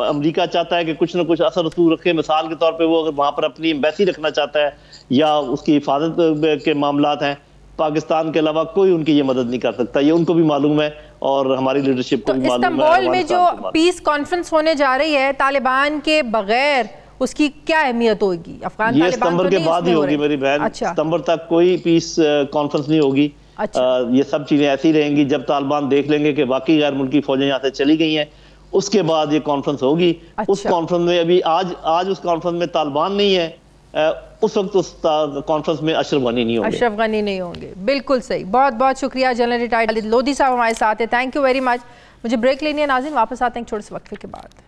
अमेरिका चाहता है कि कुछ ना कुछ असर रसूख रखे, मिसाल के तौर पे वो अगर वहाँ पर अपनी एम्बेसी रखना चाहता है या उसकी हिफाजत के मामलात हैं, पाकिस्तान के अलावा कोई उनकी ये मदद नहीं कर सकता। ये उनको भी मालूम है और हमारी लीडरशिप को भी मालूम है। इस्तांबुल में जो पीस कॉन्फ्रेंस होने जा रही है, तालिबान के बगैर उसकी क्या अहमियत होगी? अफगान ये सितंबर के बाद ही होगी मेरी बहन। अच्छा। सितंबर तक कोई पीस कॉन्फ्रेंस नहीं होगी। अच्छा। ये सब चीजें ऐसी रहेंगी जब तालिबान देख लेंगे कि बाकी गैर मुल्की फौजें यहाँ से चली गई हैं, उसके बाद ये कॉन्फ्रेंस होगी। अच्छा। उस कॉन्फ्रेंस में अभी आज उस कॉन्फ्रेंस में तालिबान नहीं है, उस वक्त उस कॉन्फ्रेंस में अशरफ गनी नहीं होंगे। अशरफ गनी नहीं होंगे, बिल्कुल सही। बहुत बहुत शुक्रिया जनरल रिटायर्ड लोधी साहब हमारे साथ है। Thank you very much. मुझे ब्रेक लेनी है नाज़रीन, वापस आते हैं एक छोटे से वक्फे के बाद।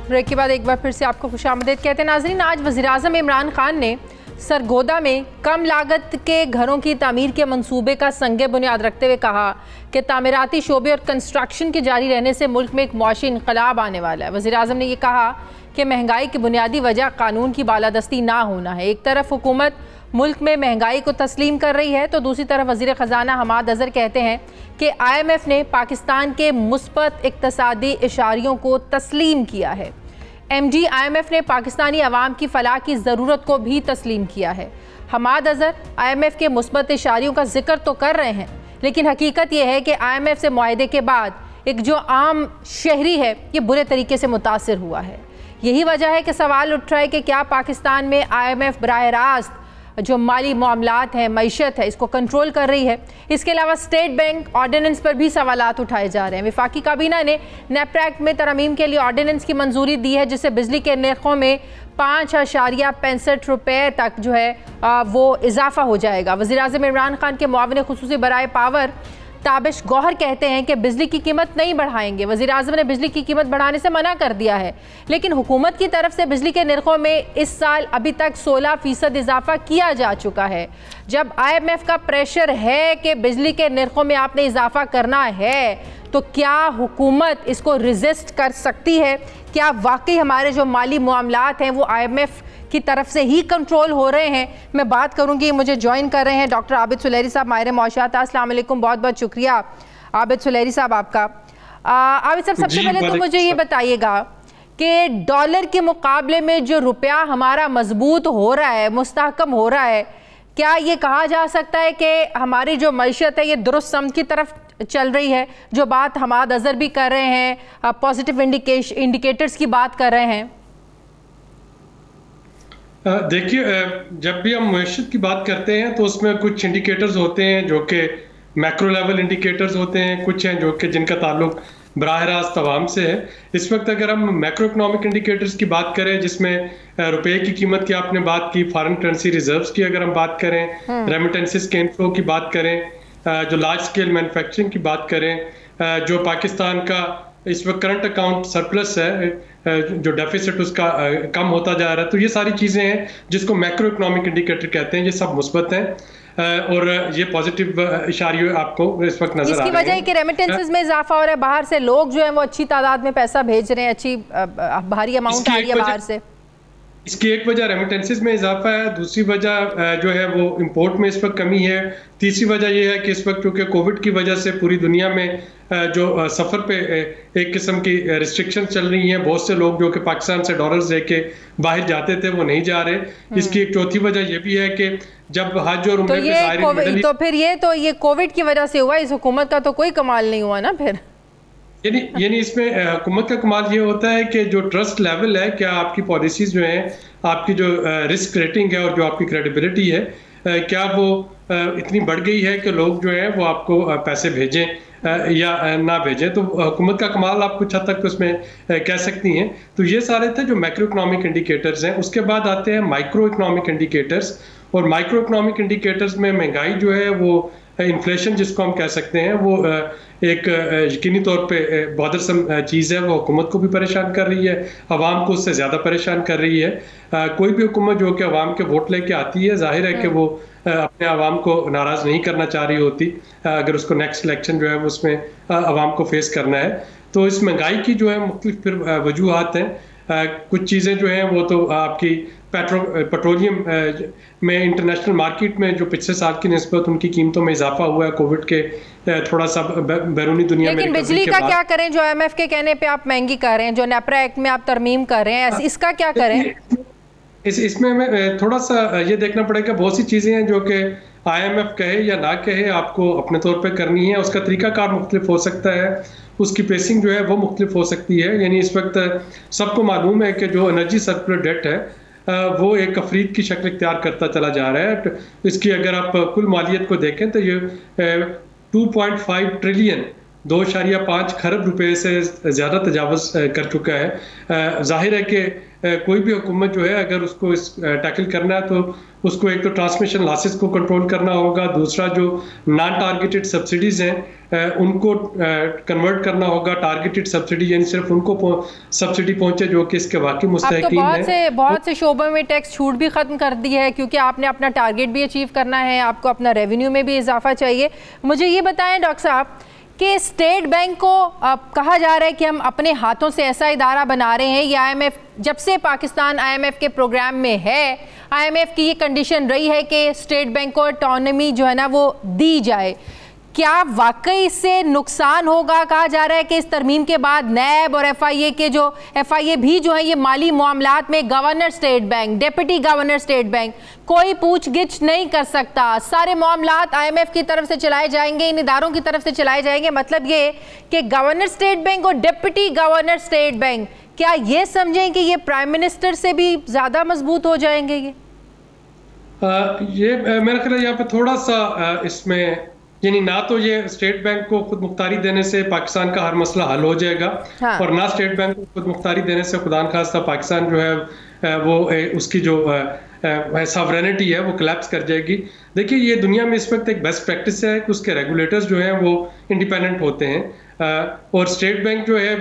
ब्रेक के बाद एक बार फिर से आपको खुशामदीद कहते हैं नाज़रीन। आज वज़ीर-ए-आज़म इमरान खान ने सरगोदा में कम लागत के घरों की तामीर के मंसूबे का संगे बुनियाद रखते हुए कहा कि तामीराती शोबे और कंस्ट्रक्शन के जारी रहने से मुल्क में एक मुआशी इनकलाब आने वाला है। वज़ीर-ए-आज़म ने यह कहा कि महंगाई की बुनियादी वजह कानून की बालादस्ती ना होना है। एक तरफ हुकूमत मुल्क में महंगाई को तस्लीम कर रही है तो दूसरी तरफ वज़ीर ख़जाना हमाद अज़हर कहते हैं कि IMF ने पाकिस्तान के मुस्बत इक़्तिसादी इशारियों को तस्लीम किया है। MD IMF ने पाकिस्तानी अवाम की फलाह की ज़रूरत को भी तस्लीम किया है। हमाद अज़हर IMF के मुस्बत इशारियों का जिक्र तो कर रहे हैं, लेकिन हकीकत यह है कि IMF से मुआहदे के बाद एक जो आम शहरी है ये बुरे तरीके से मुतासिर हुआ है। यही वजह है कि सवाल उठ रहा है कि क्या पाकिस्तान में IMF बराह रास्त जो माली मामलात हैं, मईशत है, इसको कंट्रोल कर रही है। इसके अलावा स्टेट बैंक ऑर्डिनेंस पर भी सवालात उठाए जा रहे हैं। वफाकी काबीना ने नेपरा में तरमीम के लिए ऑर्डिनेंस की मंजूरी दी है, जिससे बिजली के नरखों में 5.65 रुपये तक जो है वो इजाफा हो जाएगा। वज़ीर-ए-आज़म इमरान खान के मुआविन खुसूसी बराए पावर ताबिश गौहर कहते हैं कि बिजली की कीमत नहीं बढ़ाएंगे। वज़ीर-ए-आज़म ने बिजली की कीमत बढ़ाने से मना कर दिया है, लेकिन हुकूमत की तरफ से बिजली के नरखों में इस साल अभी तक 16% इजाफा किया जा चुका है। जब IMF का प्रेशर है कि बिजली के नरखों में आपने इजाफा करना है, तो क्या हुकूमत इसको रेजिस्ट कर सकती है? क्या वाकई हमारे जो माली मामलात हैं वो IMF की तरफ से ही कंट्रोल हो रहे हैं? मैं बात करूंगी, मुझे ज्वाइन कर रहे हैं डॉक्टर आबिद सुलेहरी साहब, माहिर मौशूआत। अस्सलाम वालेकुम, बहुत बहुत शुक्रिया आबिद सुलेहरी साहब आपका। आबिद साहब, सबसे पहले तो मुझे ये बताइएगा कि डॉलर के मुकाबले में जो रुपया हमारा मजबूत हो रहा है, मुस्तहकम हो रहा है, क्या ये कहा जा सकता है कि हमारी जो मईशत है ये दुरुस्त समत की तरफ चल रही है? जो बात हमाद अजहर भी कर रहे हैं, पॉजिटिव इंडिकेटर्स की बात कर रहे हैं। देखिए, जब भी हम मईशत की बात करते हैं तो उसमें कुछ इंडिकेटर्स होते हैं जो कि मैक्रो लेवल इंडिकेटर्स होते हैं, कुछ हैं जो कि जिनका ताल्लुक बराह रास्त अवाम से है। इस वक्त अगर हम मैक्रो इकोनॉमिक इंडिकेटर्स की बात करें, जिसमें रुपए की कीमत की आपने बात की, फॉरेन करेंसी रिजर्व्स की अगर हम बात करें, रेमिटेंसेस के इनफ्लो की बात करें, जो लार्ज स्केल मैन्युफैक्चरिंग की बात करें, जो पाकिस्तान का इस वक्त करंट अकाउंट सरप्लस है, जो डेफिसिट उसका कम होता जा रहा है, तो ये सारी चीज़ें हैं जिसको मैक्रो इकोनॉमिक इंडिकेटर कहते हैं। ये सब मुस्बत हैं और ये पॉजिटिव इशारे आपको इस वक्त नजर आ रहे हैं। इसकी वजह है कि रेमिटेंसेस में इजाफा हो रहा है, बाहर से लोग जो है वो अच्छी तादाद में पैसा भेज रहे हैं, अच्छी भारी अमाउंट आ रही है बाहर से। इसकी एक वजह रेमिटेंसेस में इजाफा है, दूसरी वजह जो है वो इंपोर्ट में इस वक्त कमी है, तीसरी वजह ये है कि इस वक्त क्योंकि कोविड की वजह से पूरी दुनिया में जो सफ़र पे एक किस्म की रिस्ट्रिक्शन चल रही हैं, बहुत से लोग जो कि पाकिस्तान से डॉलर्स लेके बाहर जाते थे वो नहीं जा रहे। इसकी एक चौथी वजह ये भी है कि जब हज और उम्रे तो फिर ये कोविड की वजह से हुआ, इस हुकूमत का तो कोई कमाल नहीं हुआ ना फिर। यानी इसमें हुकूमत का कमाल ये होता है कि जो ट्रस्ट लेवल है, क्या आपकी पॉलिसीज जो हैं, आपकी जो रिस्क रेटिंग है और जो आपकी क्रेडिबिलिटी है, क्या वो इतनी बढ़ गई है कि लोग जो हैं वो आपको पैसे भेजें या ना भेजें। तो हुकूमत का कमाल आप कुछ हद तक उसमें कह सकती हैं। तो ये सारे थे जो मैक्रो इकोनॉमिक इंडिकेटर्स हैं। उसके बाद आते हैं माइक्रो इकोनॉमिक इंडिकेटर्स, और माइक्रो इकोनॉमिक इंडिकेटर्स में महंगाई जो है वो इन्फ्लेशन जिसको हम कह सकते हैं, वो एक यकीनी तौर पे बॉदरसम चीज़ है। वो हुकूमत को भी परेशान कर रही है, आवाम को उससे ज़्यादा परेशान कर रही है। कोई भी हुकूमत जो कि आवाम के वोट लेके आती है, जाहिर है कि वो अपने आवाम को नाराज़ नहीं करना चाह रही होती अगर उसको नेक्स्ट इलेक्शन जो है उसमें आवाम को फेस करना है। तो इस महंगाई की जो है मुख्तलिफ फिर वजूहात हैं। कुछ चीज़ें जो हैं वो तो आपकी पेट्रोलियम में इंटरनेशनल मार्केट में जो पिछले साल की निस्बत उनकी कीमतों में इजाफा हुआ है कोविड के थोड़ा सा बैरूनी दुनिया में। लेकिन बिजली का क्या करें जो IMF के कहने पे आप महंगी कर रहे हैं, जो नेपरा एक्ट में आप तरमीम कर रहे हैं, इसका क्या करें? इसमें हमें थोड़ा सा ये देखना पड़ेगा, बहुत सी चीज़ें हैं जो कि IMF कहे या ना कहे आपको अपने तौर पे करनी है। उसका तरीकाकार मुख्तलिफ हो सकता है, उसकी पेसिंग जो है वो मुख्तलिफ हो सकती है। यानी इस वक्त सबको मालूम है कि जो एनर्जी सर्कुलर डेट है वो एक अफरीद की शक्ल इख्तियार करता चला जा रहा है। इसकी अगर आप कुल मालियत को देखें तो ये 2.5 ट्रिलियन 2.5 खरब रुपए से ज़्यादा तजावज़ कर चुका है। जाहिर है कि कोई भी हुकूमत जो है अगर उसको टैकल करना है तो उसको एक तो ट्रांसमिशन लॉसेस को कंट्रोल करना होगा, दूसरा जो नॉन टारगेटेड सब्सिडीज़ हैं उनको कन्वर्ट करना होगा टारगेटेड सब्सिडी, यानी सिर्फ उनको सब्सिडी पहुंचे जो कि इसके वाकई मुस्तहिकीन हैं। बहुत से शोबों में टैक्स छूट भी ख़त्म कर दी है क्योंकि आपने अपना टारगेट भी अचीव करना है, आपको अपना रेवेन्यू में भी इजाफा चाहिए। मुझे ये बताएं डॉक्टर साहब कि स्टेट बैंक को कहा जा रहा है कि हम अपने हाथों से ऐसा इदारा बना रहे हैं। ये IMF जब से पाकिस्तान IMF के प्रोग्राम में है, IMF की ये कंडीशन रही है कि स्टेट बैंक को ऑटोनॉमी जो है ना वो दी जाए। क्या वाकई इससे नुकसान होगा? कहा जा रहा है कि इस तरमीम के बाद नैब और FIA के जो FIA भी जो है ये माली मामलात में governor state bank, deputy governor state bank कोई पूछ गिछ नहीं कर सकता। सारे मामलात IMF की तरफ से चलाए जाएंगे, इन इदारों की तरफ से चलाए जाएंगे। मतलब ये कि गवर्नर स्टेट बैंक और डिप्टी गवर्नर स्टेट बैंक क्या ये समझें कि ये प्राइम मिनिस्टर से भी ज़्यादा मजबूत हो जाएंगे ये? मेरा ख्याल है यहाँ पे थोड़ा सा इसमें, यानी ना तो ये स्टेट बैंक को खुद मुख्तारी देने से पाकिस्तान का हर मसला हल हो जाएगा, हाँ। और ना स्टेट बैंक को खुद मुख्तारी देने से खुदा न खास्ता पाकिस्तान जो है वो उसकी जो सॉवरेनिटी है वो कोलैप्स कर जाएगी। देखिए, ये दुनिया में इस वक्त एक बेस्ट प्रैक्टिस है कि उसके रेगुलेटर्स जो हैं वो इंडिपेंडेंट होते हैं, और स्टेट बैंक जो है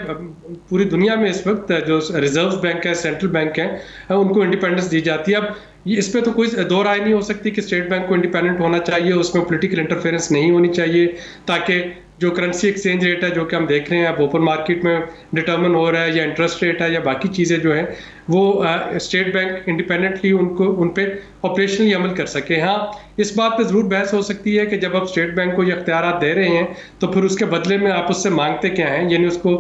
पूरी दुनिया में इस वक्त जो रिजर्व बैंक है, सेंट्रल बैंक है, उनको इंडिपेंडेंस दी जाती है। अब इस पे तो कोई दो राय नहीं हो सकती कि स्टेट बैंक को इंडिपेंडेंट होना चाहिए, उसमें पॉलिटिकल इंटरफेरेंस नहीं होनी चाहिए, ताकि जो करेंसी एक्सचेंज रेट है जो कि हम देख रहे हैं अब ओपन मार्केट में डिटर्मिन हो रहा है, या इंटरेस्ट रेट है या बाकी चीज़ें जो हैं वो स्टेट बैंक इंडिपेंडेंटली उन पे ऑपरेशनली अमल कर सके। हाँ, इस बात पे ज़रूर बहस हो सकती है कि जब आप स्टेट बैंक को ये अख्तियारात दे रहे हैं तो फिर उसके बदले में आप उससे मांगते क्या हैं, यानी उसको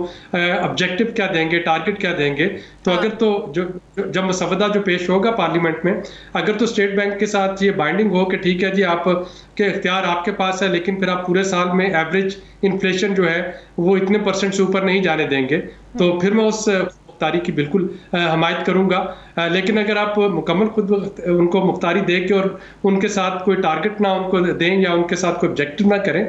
ऑब्जेक्टिव क्या देंगे, टारगेट क्या देंगे। तो अगर तो जब मसवदा जो पेश होगा पार्लियामेंट में, अगर तो स्टेट बैंक के साथ ये बाइंडिंग हो कि ठीक है जी, आप के इख्तियार आपके पास है, लेकिन फिर आप पूरे साल में एवरेज इन्फ्लेशन जो है वो इतने % से ऊपर नहीं जाने देंगे, तो फिर मैं उस मुख्तारी की बिल्कुल हमायत करूंगा। लेकिन अगर आप मुकम्मल खुद उनको मुख्तारी दे के और उनके साथ कोई टारगेट ना उनको दें या उनके साथ कोई ऑब्जेक्टिव ना करें,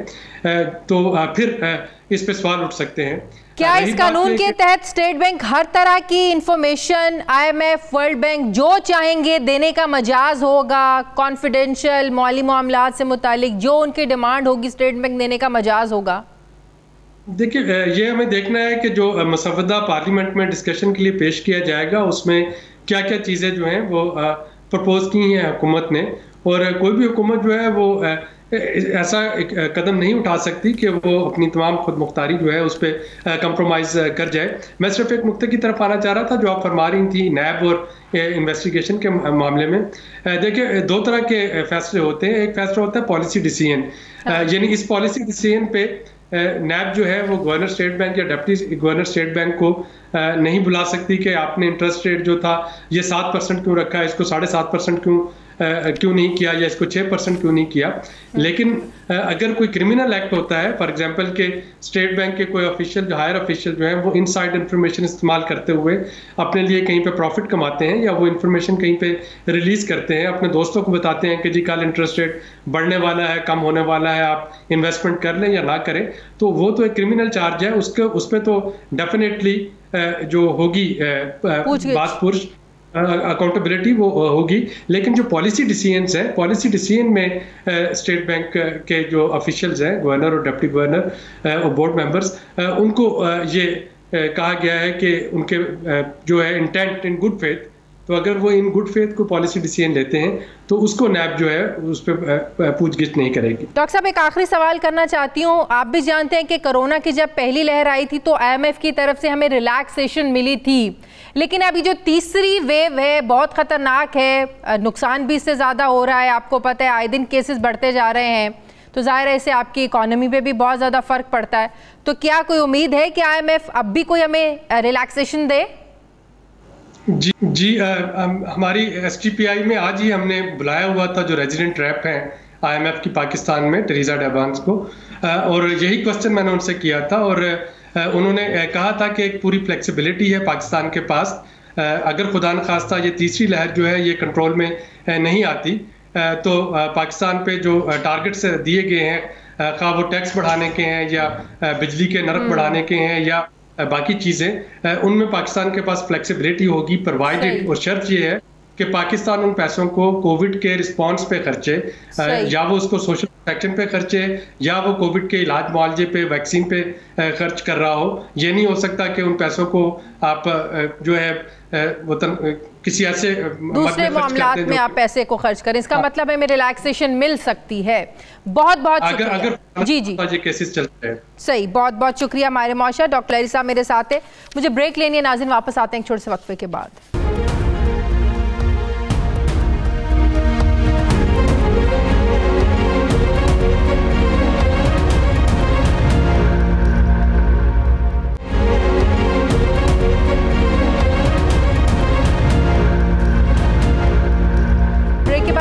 तो फिर इस पे सवाल उठ सकते हैं। क्या इस कानून के तहत स्टेट बैंक हर तरह की इंफॉर्मेशन IMF, वर्ल्ड बैंक जो चाहेंगे देने का मजाज होगा? कॉन्फिडेंशियल माली मामलात से मुतालिक जो उनकी डिमांड होगी स्टेट बैंक देने का मजाज होगा? देखिए, ये हमें देखना है कि जो मसवदा पार्लियामेंट में डिस्कशन के लिए पेश किया जाएगा उसमें क्या क्या चीज़ें जो हैं वो प्रपोज की हैं हुकूमत ने, और कोई भी हुकूमत जो है वो ऐसा एक कदम नहीं उठा सकती कि वो अपनी तमाम खुद मुख्तारी जो है उस पर कंप्रोमाइज़ कर जाए। मैं सिर्फ एक नुक्ते की तरफ आना चाह रहा था जो आप फरमा रही थी नैब और इन्वेस्टिगेशन के मामले में। देखिए, दो तरह के फैसले होते हैं। एक फैसला होता है पॉलिसी डिसीजन, यानी इस पॉलिसी डिसीजन पे नैब जो है वो गवर्नर स्टेट बैंक या डिप्टी गवर्नर स्टेट बैंक को नहीं बुला सकती कि आपने इंटरेस्ट रेट जो था ये 7% क्यों रखा है, इसको 7.5% क्यों नहीं किया, या इसको 6% क्यों नहीं किया। लेकिन अगर कोई क्रिमिनल एक्ट होता है, फॉर एग्जांपल के स्टेट बैंक के कोई ऑफिशियल जो हायर ऑफिशियल जो है वो इनसाइड इंफॉर्मेशन इस्तेमाल करते हुए अपने लिए कहीं पे प्रॉफिट कमाते हैं, या वो इंफॉर्मेशन कहीं पे रिलीज करते हैं, अपने दोस्तों को बताते हैं कि जी कल इंटरेस्ट रेट बढ़ने वाला है, कम होने वाला है, आप इन्वेस्टमेंट कर लें या ना करें, तो वो तो एक क्रिमिनल चार्ज है। उस पर तो डेफिनेटली जो होगी बास अकाउंटेबिलिटी वो होगी। लेकिन जो पॉलिसी डिसीजंस हैं, पॉलिसी डिसीजन में स्टेट बैंक के जो ऑफिशियल्स हैं, गवर्नर और डिप्टी गवर्नर और बोर्ड मेंबर्स, उनको ये कहा गया है कि उनके जो है इंटेंट इन गुड फेथ, तो अगर वो इन गुड फेथ को पॉलिसी डिसीजन लेते हैं तो उसको नैब जो है उस पर पूछगिछ नहीं करेगी। डॉक्टर साहब, एक आखिरी सवाल करना चाहती हूँ। आप भी जानते हैं कि कोरोना की जब पहली लहर आई थी तो IMF की तरफ से हमें रिलैक्सेशन मिली थी, लेकिन अभी जो तीसरी वेव है बहुत ख़तरनाक है, नुकसान भी इससे ज़्यादा हो रहा है। आपको पता है आए दिन केसेस बढ़ते जा रहे हैं, तो ज़ाहिर है इससे आपकी इकोनॉमी पे भी बहुत ज़्यादा फ़र्क पड़ता है। तो क्या कोई उम्मीद है कि IMF अब भी कोई हमें रिलैक्सेशन दे? जी, हमारी STPI में आज ही हमने बुलाया हुआ था जो रेजिडेंट रैप हैं IMF की पाकिस्तान में, टेरेसा डेबांस को, और यही क्वेश्चन मैंने उनसे किया था, और उन्होंने कहा था कि एक पूरी फ्लेक्सिबिलिटी है पाकिस्तान के पास, अगर खुदा न खास्ता ये तीसरी लहर जो है ये कंट्रोल में नहीं आती तो पाकिस्तान पे जो टारगेट्स दिए गए हैं, खा वो टैक्स बढ़ाने के हैं या बिजली के नरक बढ़ाने के हैं या बाकी चीज़ें, उनमें पाकिस्तान के पास फ्लेक्सिबिलिटी होगी प्रोवाइडेड, और शर्त ये है कि पाकिस्तान उन पैसों को कोविड के रिस्पांस पे खर्चे, या वो उसको सोशल प्रोटेक्शन पे खर्चे, या वो कोविड के इलाज मुआवजे पे, वैक्सीन पे खर्च कर रहा हो। ये नहीं हो सकता कि उन पैसों को आप जो है किसी ऐसे दूसरे मामलात में आप पैसे को खर्च करें। इसका मतलब है हमें रिलैक्सेशन मिल सकती है। बहुत बहुत अगर जी ये केसेस चलते हैं। सही, बहुत बहुत शुक्रिया माहिर मौशद। डॉक्टर लहरी साहब मेरे साथ है। मुझे ब्रेक लेनी है नाज़रीन, वापस आते हैं एक छोटे से वक्फे के बाद।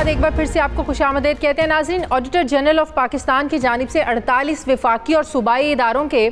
एक एक बार फिर से आपको खुशामदीद कहते हैं नाज़रीन। ऑडिटर जनरल ऑफ पाकिस्तान की जानिब से 48 वफाकी और सूबाई इदारों के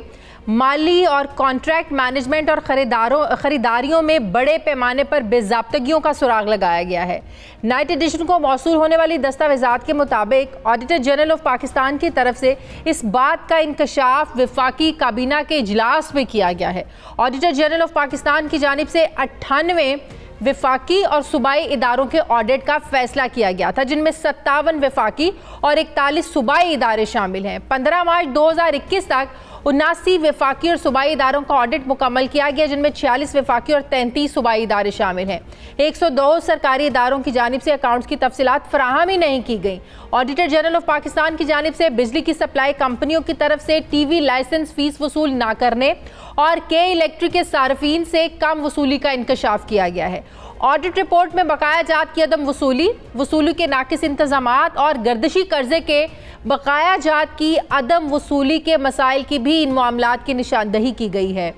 माली और कॉन्ट्रैक्ट मैनेजमेंट और ख़रीदारियों में बड़े पैमाने पर बेज़ाब्तगियों का सुराग लगाया गया है। नाइट एडिशन को मौसूल होने वाली दस्तावेज़ात के मुताबिक ऑडिटर जनरल ऑफ पाकिस्तान की तरफ से इस बात का इंकशाफ वफाकी काबीना के इजलास में किया गया है। ऑडिटर जनरल ऑफ पाकिस्तान की जानिब से 98 वफाकी और सूबाई इदारों के ऑडिट का फैसला किया गया था, जिनमें 57 वफाकी और 41 सूबाई इदारे शामिल हैं। 15 मार्च 2021 तक 79 वफाकी और सूबाई इदारों का ऑडिट मुकम्मल किया गया, जिनमें 46 वफाकी और 33 सूबाई इदारे शामिल हैं। 102 सरकारी इदारों की जानिब से अकाउंट्स की तफसीलात फराहम ही नहीं की गई। ऑडिटर जनरल ऑफ पाकिस्तान की जानिब से बिजली की सप्लाई कंपनियों की तरफ से टीवी लाइसेंस फीस वसूल ना करने और के इलेक्ट्रिक के सार्फिन से कम वसूली का इंकशाफ किया गया है। ऑडिट रिपोर्ट में बकाया जात की अदम वसूली के नाकिस इंतजामात और गर्दिशी कर्जे के बकाया जात की अदम वसूली के मसाइल की भी इन मामलात की निशानदही की गई है।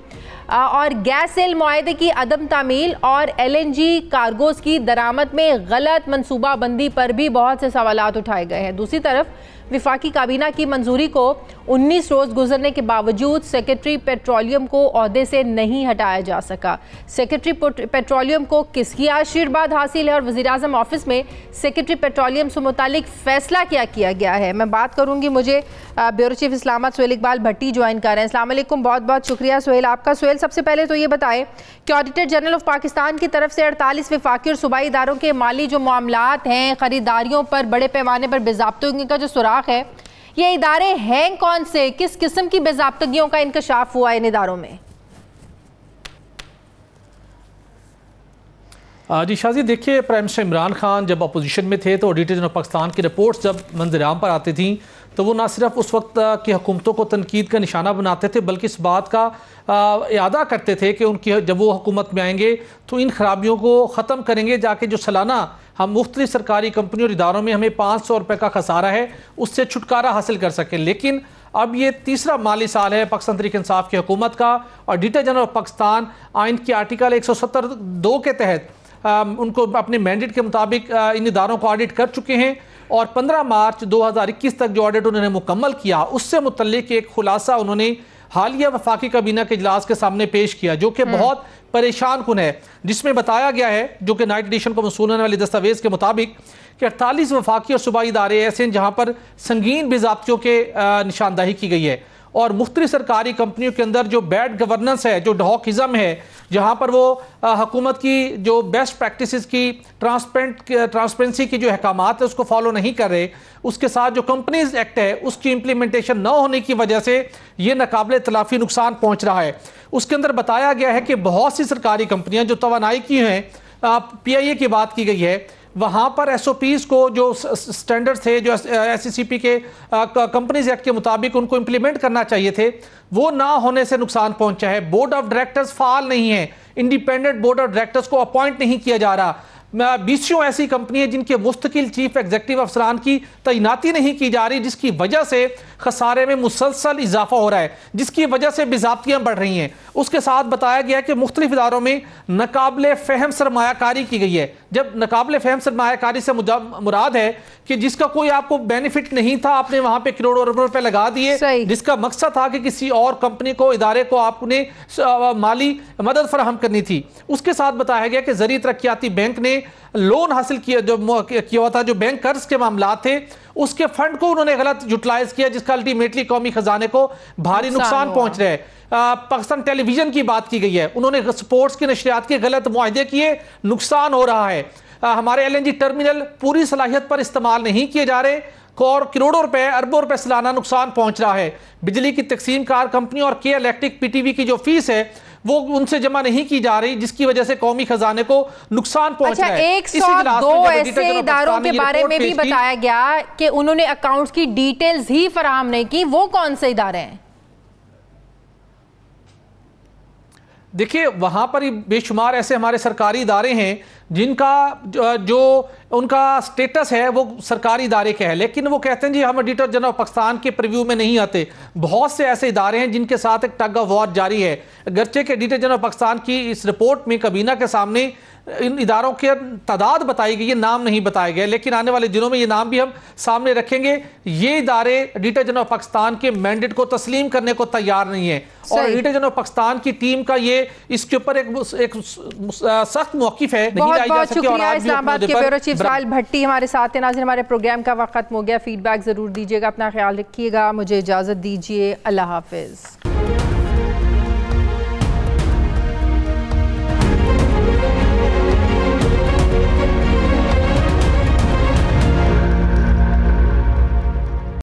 और गैस सेल मुआहदे की अदम तामील और LNG कार्गोज की दरामद में गलत मनसूबाबंदी पर भी बहुत से सवालात उठाए गए हैं। दूसरी तरफ वफाकी काबीना की मंजूरी को 19 रोज़ गुजरने के बावजूद सेक्रेटरी पेट्रोलियम को ओहदे से नहीं हटाया जा सका। सेक्रेटरी पेट्रोलियम को किसकी आशीर्वाद हासिल है और वज़ीर-ए-आज़म ऑफिस में सेक्रेटरी पेट्रोलियम से मुतालिक फ़ैसला क्या किया गया है? मैं बात करूँगी, मुझे ब्यूरो चीफ इस्लामाबाद सुहेल इकबाल भट्टी ज्वाइन कर रहे हैं। अस्सलाम वालेकुम, बहुत बहुत शुक्रिया सुहेल आपका। सुहेल, सबसे पहले तो ये बताएं कि ऑडिटर जनरल ऑफ पाकिस्तान की तरफ से 48 वफाकी और सूबाई इदारों के माली जो मामलात हैं, ख़रीदारियों पर बड़े पैमाने पर बेज़ाब्तगी का जो सुराग है, ये इदारे हैं कौन से? किस किस्म की बेज़ाब्तगियों का इंकशाफ हुआ इन इदारों में? जी शाजी, देखिए, प्राइम मिनिस्टर इमरान खान जब अपोजिशन में थे तो ऑडिटर जनरल ऑफ पाकिस्तान की रिपोर्ट्स जब मंजर-ए-आम पर आती थी तो वो ना सिर्फ उस वक्त की हुकूमतों को तनकीद का निशाना बनाते थे, बल्कि इस बात का इरादा करते थे कि उनकी जब वो हुकूमत में आएंगे तो इन खराबियों को ख़त्म करेंगे, जाके जो सालाना हम मुख्तलिफ सरकारी कंपनियों और इदारों में हमें 500 रुपये का खसारा है उससे छुटकारा हासिल कर सकें। लेकिन अब ये तीसरा माली साल है पाकिस्तान तहरीक इंसाफ की हुकूमत का। ऑडिटर जनरल ऑफ पाकिस्तान आइन के आर्टिकल 170(2) के तहत उनको अपने मैंडेट के मुताबिक इन इदारों को ऑडिट कर चुके हैं और 15 मार्च 2021 तक जो ऑडिट उन्होंने मुकम्मल किया उससे मुतल्लिक एक खुलासा उन्होंने हालिया वफाकी काबीना के इजलास के सामने पेश किया, जो कि बहुत परेशान कुन है, जिसमें बताया गया है, जो कि नाइट एडिशन को मौसूल होने वाली दस्तावेज़ के मुताबिक, कि 48 वफाकी और सूबाई इदारे ऐसे हैं जहाँ पर संगीन बेज़ाब्तियों के निशानदही की गई है और मुख्तलिफ सरकारी कंपनियों के अंदर जो बैड गवर्नेंस है, जो डहॉकिज़म है, जहाँ पर वो हुकूमत की जो बेस्ट प्रैक्टिसेस की ट्रांसपेरेंसी की जो अहकामात है उसको फॉलो नहीं कर रहे, उसके साथ जो कंपनीज एक्ट है उसकी इम्प्लीमेंटेशन न होने की वजह से ये नाकाबिले तलाफी नुकसान पहुँच रहा है। उसके अंदर बताया गया है कि बहुत सी सरकारी कंपनियाँ जो तवानाई की हैं, PIA की बात की गई है, वहाँ पर SOPs को जो स्टैंडर्ड्स थे, जो SCCP के कंपनीज एक्ट के मुताबिक उनको इम्प्लीमेंट करना चाहिए थे, वो ना होने से नुकसान पहुंचा है। बोर्ड ऑफ डायरेक्टर्स फाल नहीं है, इंडिपेंडेंट बोर्ड ऑफ डायरेक्टर्स को अपॉइंट नहीं किया जा रहा। 20 ऐसी कंपनी है जिनके मुस्तकिल चीफ एग्जीक्यूटिव अफसरान की तैनाती नहीं की जा रही, जिसकी वजह से खसारे में मुसलसल इजाफा हो रहा है, जिसकी वजह से बेज़ाब्तियाँ बढ़ रही हैं। उसके साथ बताया गया कि मुख्तलिफ इदारों में नाकाबिले फ़हम सरमायाकारी की गई है। जब नाकाबिले फ़हम सरमायाकारी से मुराद है कि जिसका कोई आपको बेनिफिट नहीं था, आपने वहाँ पे करोड़ों रुपए लगा दिए, जिसका मकसद था कि किसी और कंपनी को, इदारे को आपने माली मदद फराहम करनी थी। उसके साथ बताया गया कि ज़रिए तरक्याती बैंक ने लोन हासिल किया हुआ था, जो बैंक कर्ज के मामला थे, उसके फंड को उन्होंने गलत यूटिलाइज किया, जिसका अल्टीमेटली कौमी खजाने को भारी नुकसान पहुंच रहा है। पाकिस्तान टेलीविजन की बात की गई है, उन्होंने स्पोर्ट्स की नशरियात के गलत मुआहदे किए, नुकसान हो रहा है। हमारे LNG टर्मिनल पूरी सलाहियत पर इस्तेमाल नहीं किए जा रहे और करोड़ों रुपए, अरबों रुपए सालाना नुकसान पहुंच रहा है। बिजली की तकसीम कार कंपनी और के इलेक्ट्रिक PTV की जो फीस है वो उनसे जमा नहीं की जा रही, जिसकी वजह से कौमी खजाने को नुकसान पहुंच रहा है। 102 ऐसे इदारों के बारे में भी बताया गया कि उन्होंने अकाउंट्स की डिटेल्स ही फराहम नहीं की। वो कौन से इदारे हैं? देखिए, वहां पर बेशुमार ऐसे हमारे सरकारी इदारे हैं जिनका जो उनका स्टेटस है वो सरकारी इदारे के है, लेकिन वो कहते हैं जी हम ऑडिटर जनरल पाकिस्तान के प्रीव्यू में नहीं आते। बहुत से ऐसे इदारे हैं जिनके साथ एक टग ऑफ वॉर जारी है। अगरचे के ऑडिटर जनरल पाकिस्तान की इस रिपोर्ट में काबीना के सामने इन इदारों की तादाद बताई गई है, नाम नहीं बताए गए, लेकिन आने वाले दिनों में ये नाम भी हम सामने रखेंगे। ये इदारे ऑडिटर जनरल पाकिस्तान के मैंडेट को तस्लीम करने को तैयार नहीं है और ऑडिटर जनरल पाकिस्तान की टीम का ये इसके ऊपर एक सख्त मौकिफ है। बहुत बहुत शुक्रिया। इस्लामाबाद के ब्यूरो चीफ साहिल भट्टी हमारे साथ हैं। नाज़रीन, हमारे प्रोग्राम का वक्त खत्म हो गया। फीडबैक जरूर दीजिएगा, अपना ख्याल रखिएगा। मुझे इजाजत दीजिए, अल्लाह हाफिज।